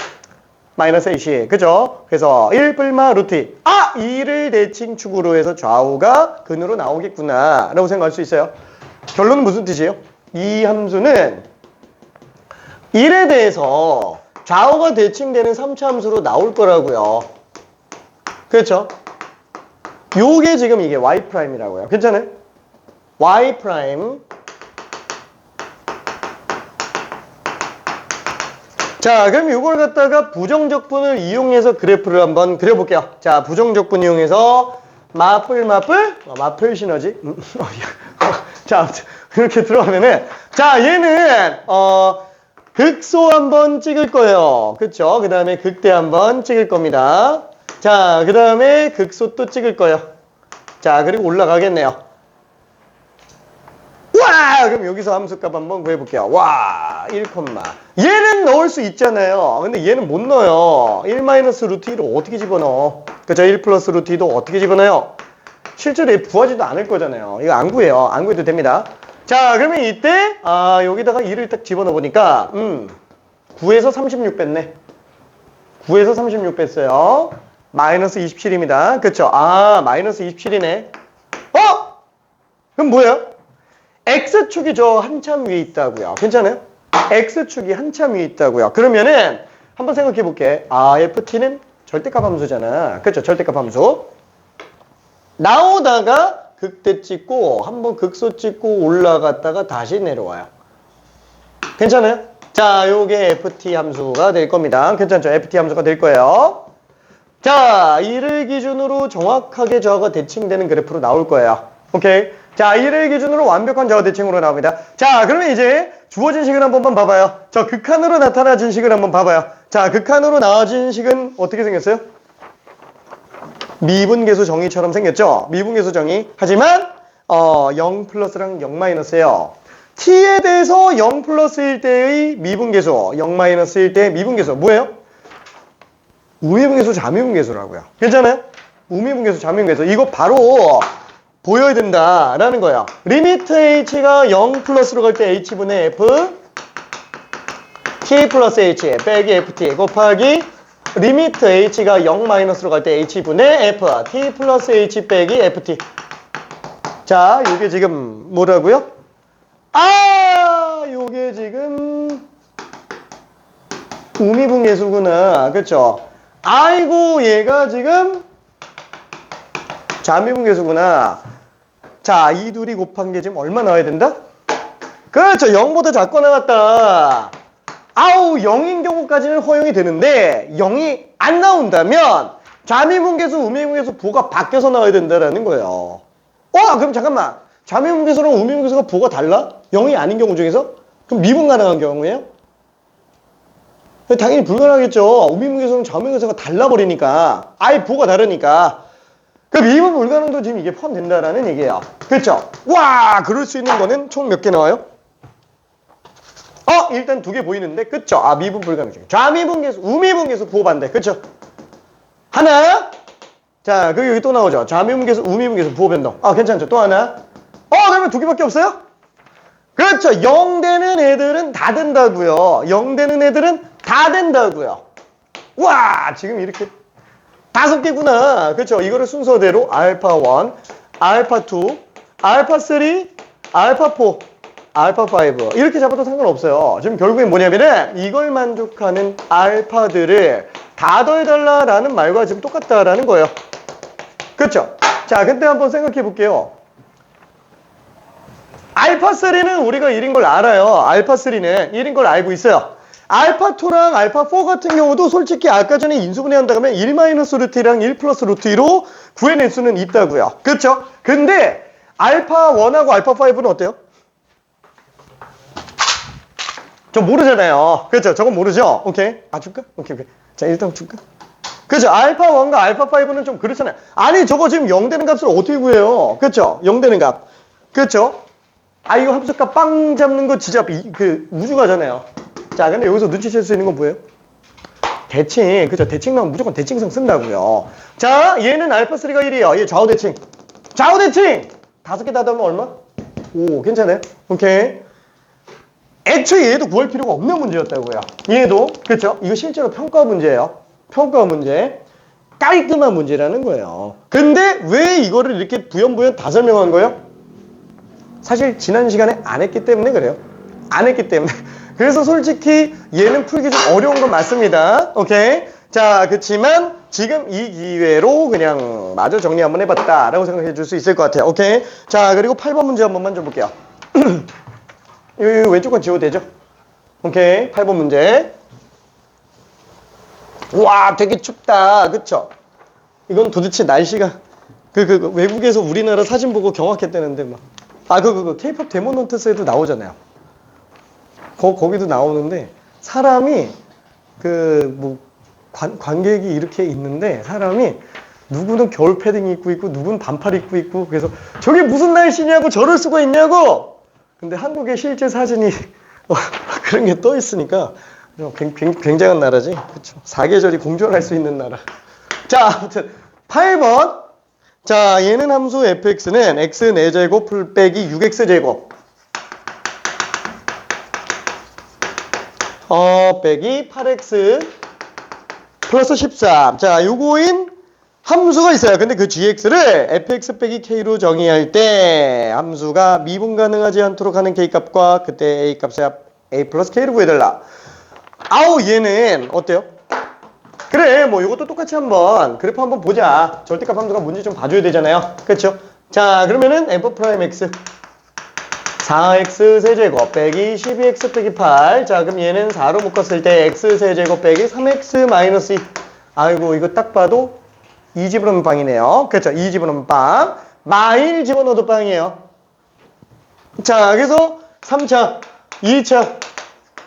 마이너스 ac. 그죠? 그래서 1불마 루트 2를 대칭 축으로 해서 좌우가 근으로 나오겠구나 라고 생각할 수 있어요. 결론은 무슨 뜻이에요? 이 함수는 1에 대해서 좌우가 대칭되는 3차 함수로 나올 거라고요. 그렇죠? 요게 지금 이게 y 프라임이라고요. 괜찮아요? y 프라임. 자, 그럼 이걸 갖다가 부정적분을 이용해서 그래프를 한번 그려볼게요. 자, 부정적분 이용해서 마플 시너지. 자, 아무튼 이렇게 들어가면은, 자, 얘는 극소 한번 찍을 거예요. 그쵸? 그 다음에 극대 한번 찍을 겁니다. 자, 그 다음에 극소 또 찍을 거예요. 자, 그리고 올라가겠네요. 와! 그럼 여기서 함수값 한번 구해볼게요. 와, 1, 얘는 넣을 수 있잖아요. 근데 얘는 못 넣어요. 1 마이너스 루트 1을 어떻게 집어넣어? 그죠? 1 플러스 루트 2도 어떻게 집어넣어요? 실제로 얘 구하지도 않을 거잖아요. 이거 안 구해요. 안 구해도 됩니다. 자, 그러면 이때 여기다가 2를 딱 집어넣어 보니까 9에서 36 뺐네. 9에서 36 뺐어요. 마이너스 27입니다. 그쵸? 마이너스 27이네. 그럼 뭐야? X축이 저 한참 위에 있다고요. 괜찮아요? X축이 한참 위에 있다고요. 그러면은 한번 생각해 볼게. FT는 절대값 함수잖아. 그쵸? 절대값 함수. 나오다가 극대 찍고 한번 극소 찍고 올라갔다가 다시 내려와요. 괜찮아요? 자, 요게 FT 함수가 될 겁니다. 괜찮죠? FT 함수가 될 거예요. 자, 이를 기준으로 정확하게 저하가 대칭되는 그래프로 나올 거예요. 오케이? 자, 이를 기준으로 완벽한 저하 대칭으로 나옵니다. 자, 그러면 이제 주어진 식을 한 번만 봐봐요. 저 극한으로 나타나진 식을 한번 봐봐요. 자, 극한으로 나와진 식은 어떻게 생겼어요? 미분계수 정의처럼 생겼죠? 미분계수 정의. 하지만 0 플러스랑 0 마이너스예요. t에 대해서 0 플러스일 때의 미분계수, 0 마이너스일 때의 미분계수 뭐예요? 우미분계수, 자미분계수라고요. 괜찮아요? 우미분계수, 자미분계수. 이거 바로 보여야 된다라는 거예요. 리미트 h가 0 플러스로 갈 때 h분의 f t 플러스 h 빼기 ft 곱하기 리미트 h가 0 마이너스로 갈 때 h분의 f t 플러스 h 빼기 ft. 자, 요게 지금 뭐라고요? 요게 지금 우미분계수구나. 그쵸? 아이고, 얘가 지금 자미분계수구나. 자, 이 둘이 곱한 게 지금 얼마 나와야 된다? 그렇죠. 0보다 작고 나왔다. 아우 0인 경우까지는 허용이 되는데 0이 안 나온다면 좌미분계수, 우미분계수 부호가 바뀌어서 나와야 된다라는 거예요. 그럼 잠깐만. 좌미분계수랑 우미분계수가 부호가 달라? 0이 아닌 경우 중에서? 그럼 미분 가능한 경우예요? 당연히 불가능하겠죠. 우미분계수랑 좌미분계수가 달라버리니까. 아예 부호가 다르니까. 그 미분 불가능도 지금 이게 포함된다라는 얘기예요. 그렇죠? 와, 그럴 수 있는 거는 총 몇 개 나와요? 일단 2개 보이는데, 그쵸? 미분 불가능 중에. 좌미분계수, 우미분계수 부호 반대. 그쵸? 하나. 자, 그리고 여기 또 나오죠. 좌미분계수, 우미분계수 부호 변동. 괜찮죠? 또 하나. 그러면 2개밖에 없어요? 그렇죠. 0 되는 애들은 다 된다고요. 0 되는 애들은 다 된다고요. 와, 지금 이렇게 5개구나. 그렇죠. 이거를 순서대로 알파 1, 알파 2, 알파 3, 알파 4, 알파 5 이렇게 잡아도 상관없어요. 지금 결국엔 뭐냐면은 이걸 만족하는 알파들을 다 더해달라라는 말과 지금 똑같다라는 거예요. 그렇죠? 자, 근데 한번 생각해 볼게요. 알파 3는 우리가 1인 걸 알아요. 알파 3는 1인 걸 알고 있어요. 알파 2랑 알파 4 같은 경우도 솔직히 아까 전에 인수분해 한다 그러면 1 마이너스 루트 1이랑 1 플러스 루트 2로 구해낼 수는 있다고요. 그렇죠? 근데 알파 1하고 알파 5는 어때요? 저 모르잖아요. 그렇죠? 저건 모르죠? 오케이. 줄까? 오케이. 자, 일단 줄까? 그렇죠? 알파 1과 알파 5는 좀 그렇잖아요. 아니, 저거 지금 0 되는 값을 어떻게 구해요? 그렇죠? 0 되는 값. 그렇죠? 이거 함수값 빵 잡는 거 진짜 우주가잖아요. 자, 근데 여기서 눈치챌 수 있는 건 뭐예요? 대칭. 그죠? 대칭 나오면 무조건 대칭성 쓴다고요. 자, 얘는 알파 3가 1이에요. 얘 좌우 대칭. 좌우 대칭! 5개 다 더하면 얼마? 오, 괜찮아요? 오케이. 애초에 얘도 구할 필요가 없는 문제였다고요. 얘도. 그렇죠? 이거 실제로 평가 문제예요. 평가 문제. 깔끔한 문제라는 거예요. 근데 왜 이거를 이렇게 부연부연 다 설명한 거예요? 사실 지난 시간에 안 했기 때문에 그래요. 안 했기 때문에. 그래서 솔직히 얘는 풀기 좀 어려운 건 맞습니다. 오케이. 자, 그렇지만 지금 이 기회로 그냥 마저 정리 한번 해봤다라고 생각해 줄 수 있을 것 같아요. 오케이. 자, 그리고 8번 문제 한 번만 줘볼게요. 이 왼쪽 건 지워도 되죠? 오케이. 8번 문제. 와, 되게 춥다. 그쵸? 이건 도대체 날씨가 외국에서 우리나라 사진 보고 경악했다는데 막. K-pop 데모넌트스에도 나오잖아요. 거기도 나오는데 사람이 관객이 이렇게 있는데 사람이 누구는 겨울 패딩 입고 있고 누구는 반팔 입고 있고 그래서 저게 무슨 날씨냐고 저럴 수가 있냐고. 근데 한국의 실제 사진이 그런 게 떠 있으니까 굉장한 나라지. 그렇죠. 사계절이 공존할 수 있는 나라. 자, 아무튼 8번. 자, 얘는 함수 fx는 x 4제곱 풀 빼기 6x제곱 빼기 8x 플러스 13. 자, 요거인 함수가 있어요. 근데 그 gx를 fx 빼기 k로 정의할 때 함수가 미분 가능하지 않도록 하는 k값과 그때 a 값의 a 플러스 k를 구해달라. 얘는 어때요? 그래, 요것도 똑같이 한번 그래프 한번 보자. 절대값 함수가 뭔지 좀 봐줘야 되잖아요. 그렇죠? 자, 그러면은 f'(x) 4x 세제곱 빼기 12x 빼기 8. 자, 그럼 얘는 4로 묶었을 때 x 세제곱 빼기 3x 마이너스 2. 아이고, 이거 딱 봐도 2 집어넣으면 빵이네요. 그렇죠? 2 집어넣으면 빵. 마일 집어넣어도 빵이에요. 자, 그래서 3차, 2차,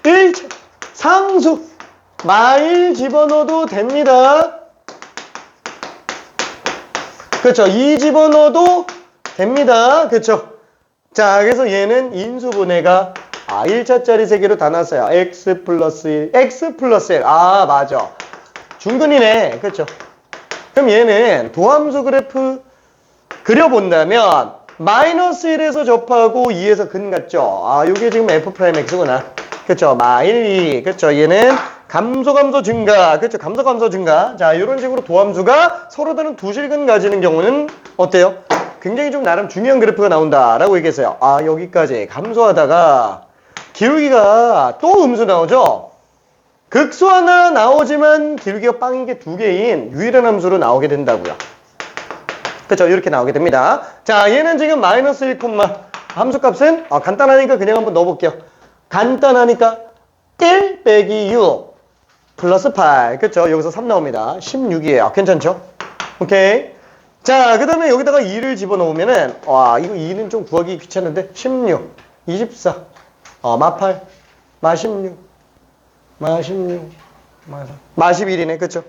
1차 상수 마일 집어넣어도 됩니다. 그렇죠? 2 집어넣어도 됩니다. 그렇죠? 자, 그래서 얘는 인수분해가 1차짜리 세 개로 다 났어요. x 플러스 1, x 플러스 1. 맞아. 중근이네. 그렇죠? 그럼 얘는 도함수 그래프 그려본다면 마이너스 1에서 접하고 2에서 근 같죠? 요게 지금 f'x구나. 그렇죠? 마일 2. 그렇죠? 얘는 감소 증가. 그렇죠? 감소 증가. 자, 이런 식으로 도함수가 서로 다른 두 실근 가지는 경우는 어때요? 굉장히 좀 나름 중요한 그래프가 나온다라고 얘기했어요. 여기까지 감소하다가 기울기가 또 음수 나오죠? 극수 하나 나오지만 기울기가 빵인 게 2개인 유일한 함수로 나오게 된다고요. 그렇죠? 이렇게 나오게 됩니다. 자, 얘는 지금 마이너스 1, 함수값은 간단하니까 그냥 한번 넣어볼게요. 간단하니까 1 빼기 6 플러스 8. 그쵸? 여기서 3 나옵니다. 16이에요. 괜찮죠? 오케이. 자, 그 다음에 여기다가 2를 집어넣으면은, 와, 이거 2는 좀 구하기 귀찮은데, 16, 24, 마8, 마16, 마16, 마11이네. 그쵸?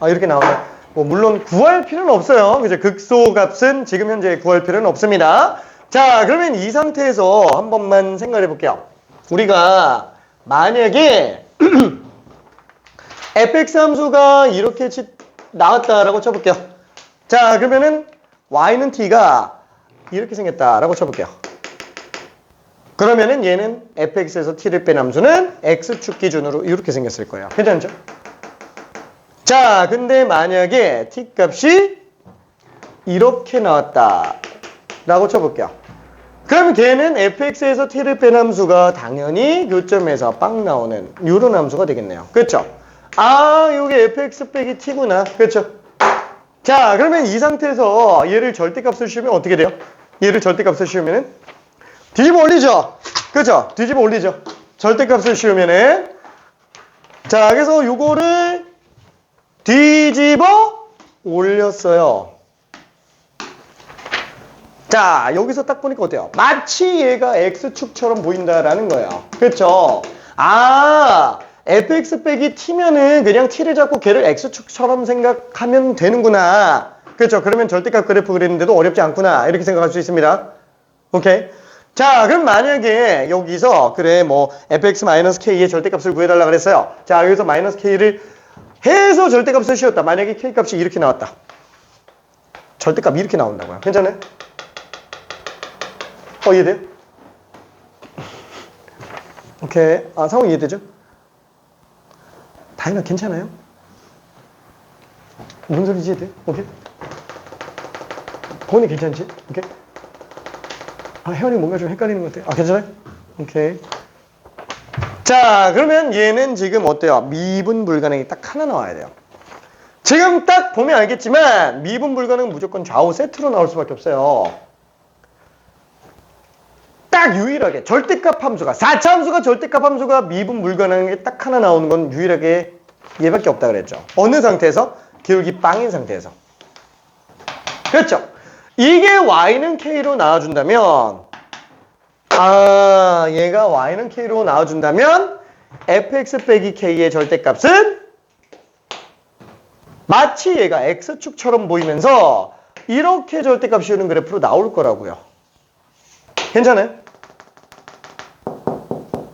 이렇게 나오네. 뭐, 물론 구할 필요는 없어요. 그죠? 극소값은 지금 현재 구할 필요는 없습니다. 자, 그러면 이 상태에서 한 번만 생각해 볼게요. 우리가 만약에 fx 함수가 이렇게 나왔다라고 쳐볼게요. 자, 그러면은 y는 t가 이렇게 생겼다라고 쳐볼게요. 그러면은 얘는 fx에서 t를 뺀 함수는 x축 기준으로 이렇게 생겼을 거예요. 괜찮죠? 자, 근데 만약에 t 값이 이렇게 나왔다라고 쳐볼게요. 그럼 걔는 fx에서 t를 뺀 함수가 당연히 요점에서 빵 나오는 이런 함수가 되겠네요. 그렇죠? 요게 fx 빼기 t구나. 그렇죠? 자, 그러면 이 상태에서 얘를 절대값을 씌우면 어떻게 돼요? 얘를 절대값을 씌우면은 뒤집어 올리죠? 그렇죠? 뒤집어 올리죠? 절대값을 씌우면은 자, 그래서 요거를 뒤집어 올렸어요. 자, 여기서 딱 보니까 어때요? 마치 얘가 x축처럼 보인다라는 거예요. 그렇죠? fx 빼기 t면은 그냥 t를 잡고 걔를 x축처럼 생각하면 되는구나. 그렇죠? 그러면 절대값 그래프 그리는데도 어렵지 않구나. 이렇게 생각할 수 있습니다. 오케이? 자, 그럼 만약에 여기서 그래 뭐 fx-k의 절대값을 구해달라 그랬어요. 자, 여기서 마이너스 k를 해서 절대값을 씌웠다. 만약에 k값이 이렇게 나왔다. 절대값 이렇게 나온다고요. 괜찮아요? 이해돼요? 오케이. 상황 이해되죠? 다이나 괜찮아요? 무슨 소리인지 이해돼? 오케이. 본인 괜찮지? 오케이. 혜원이 뭔가 좀 헷갈리는 것 같아. 괜찮아요? 오케이. 자, 그러면 얘는 지금 어때요? 미분 불가능이 딱 하나 나와야 돼요. 지금 딱 보면 알겠지만 미분 불가능은 무조건 좌우 세트로 나올 수밖에 없어요. 딱 유일하게 절대값 함수가 4차 함수가 절대값 함수가 미분 불가능하게 딱 하나 나오는 건 유일하게 얘밖에 없다 그랬죠. 어느 상태에서? 기울기 빵인 상태에서. 그렇죠? 이게 y는 k로 나와준다면 얘가 y는 k로 나와준다면 fx 빼기 k의 절대값은 마치 얘가 x축처럼 보이면서 이렇게 절대값 씌우는 그래프로 나올 거라고요. 괜찮아요?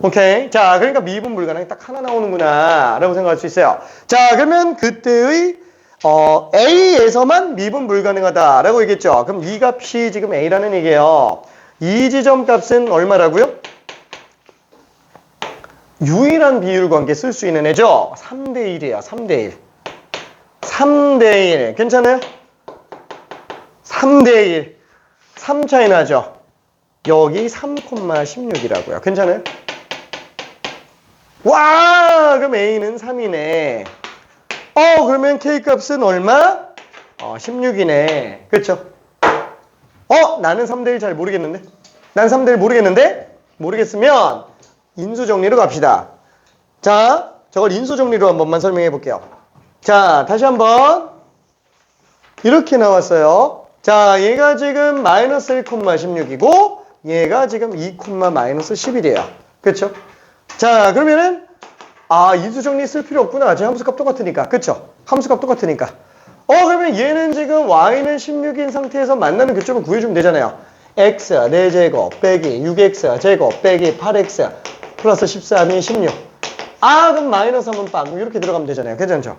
오케이. 자, 그러니까 미분 불가능이 딱 하나 나오는구나 라고 생각할 수 있어요. 자, 그러면 그때의 A에서만 미분 불가능하다 라고 얘기했죠. 그럼 이 값이 지금 A라는 얘기예요. 이 지점 값은 얼마라고요? 유일한 비율 관계 쓸 수 있는 애죠. 3대 1이에요. 3대 1. 3대 1. 괜찮아요? 3대 1. 3 차이 나죠? 여기 3,16이라고요. 괜찮아요? 와, 그럼 A는 3이네. 그러면 K값은 얼마? 16이네. 그쵸? 나는 3대1 잘 모르겠는데? 난 3대1 모르겠는데? 모르겠으면 인수정리로 갑시다. 자, 저걸 인수정리로 한 번만 설명해 볼게요. 자, 다시 한번. 이렇게 나왔어요. 자, 얘가 지금 마이너스 1,16이고 얘가 지금 2,-11이에요. 그쵸? 자, 그러면은 인수정리 쓸 필요 없구나. 제 함수값 똑같으니까. 그쵸? 함수값 똑같으니까. 그러면 얘는 지금 y는 16인 상태에서 만나는 교점을 구해주면 되잖아요. x 4제곱 빼기 6x 제곱 빼기 8x 플러스 13이 16. 그럼 마이너스 하면 빵. 이렇게 들어가면 되잖아요. 괜찮죠?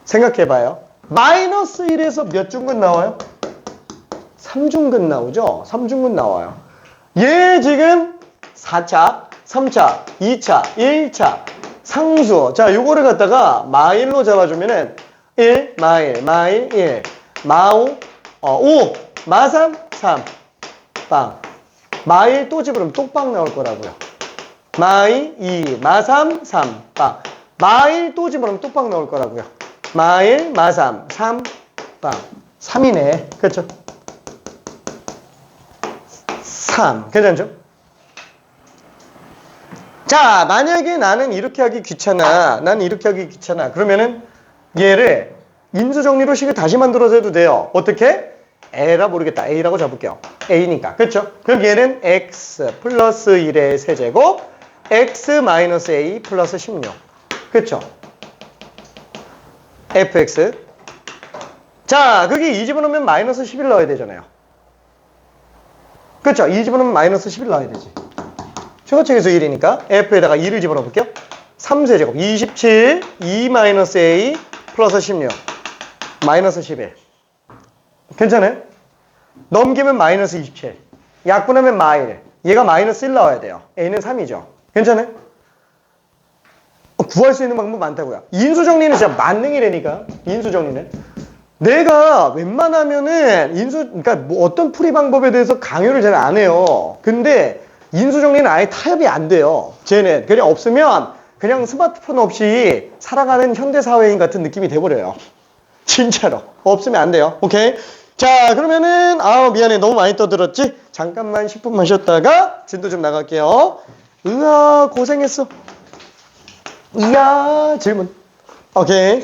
생각해봐요. 마이너스 1에서 몇 중근 나와요? 3중근 나오죠? 3중근 나와요. 얘 지금 4차, 3차, 2차, 1차, 상수. 자, 요거를 갖다가 마일로 잡아주면은 1, 마일, 마일, 1, 마5, 5, 마3, 3, 빵. 마일 또 집으면 똑빵 나올 거라고요. 마일, 2, 마3, 3, 빵. 마일 또 집으면 똑빵 나올 거라고요. 마일, 마3, 3, 빵. 3이네. 그렇죠? 3. 괜찮죠? 자, 만약에 나는 이렇게 하기 귀찮아. 난 이렇게 하기 귀찮아. 그러면은 얘를 인수정리로 식을 다시 만들어서 해도 돼요. 어떻게? A라 모르겠다. A라고 잡을게요. A니까. 그렇죠? 그럼 얘는 X 플러스 1의 세제곱 X 마이너스 A 플러스 16. 그렇죠? fx. 자, 그게 2 집어넣으면 마이너스 11 넣어야 되잖아요. 그렇죠? 2 집어넣으면 마이너스 11 넣어야 되지. 최고책에서 1이니까 f에다가 2를 집어넣어 볼게요. 3세제곱 27 2 마이너스 a 플러스 16 마이너스 11. 괜찮아요? 넘기면 마이너스 27. 약분하면 마일. 얘가 마이너스 1 나와야 돼요. a는 3이죠. 괜찮아요? 구할 수 있는 방법 많다고요. 인수정리는 진짜 만능이라니까. 인수정리는. 내가 웬만하면은 그러니까 뭐 어떤 풀이 방법에 대해서 강요를 잘 안 해요. 근데 인수정리는 아예 타협이 안 돼요. 쟤는 그냥 없으면 그냥 스마트폰 없이 살아가는 현대사회인 같은 느낌이 돼버려요. 진짜로. 없으면 안 돼요. 오케이? 자, 그러면은 미안해. 너무 많이 떠들었지? 잠깐만 10분만 쉬었다가 진도 좀 나갈게요. 으아, 고생했어. 이야, 질문. 오케이.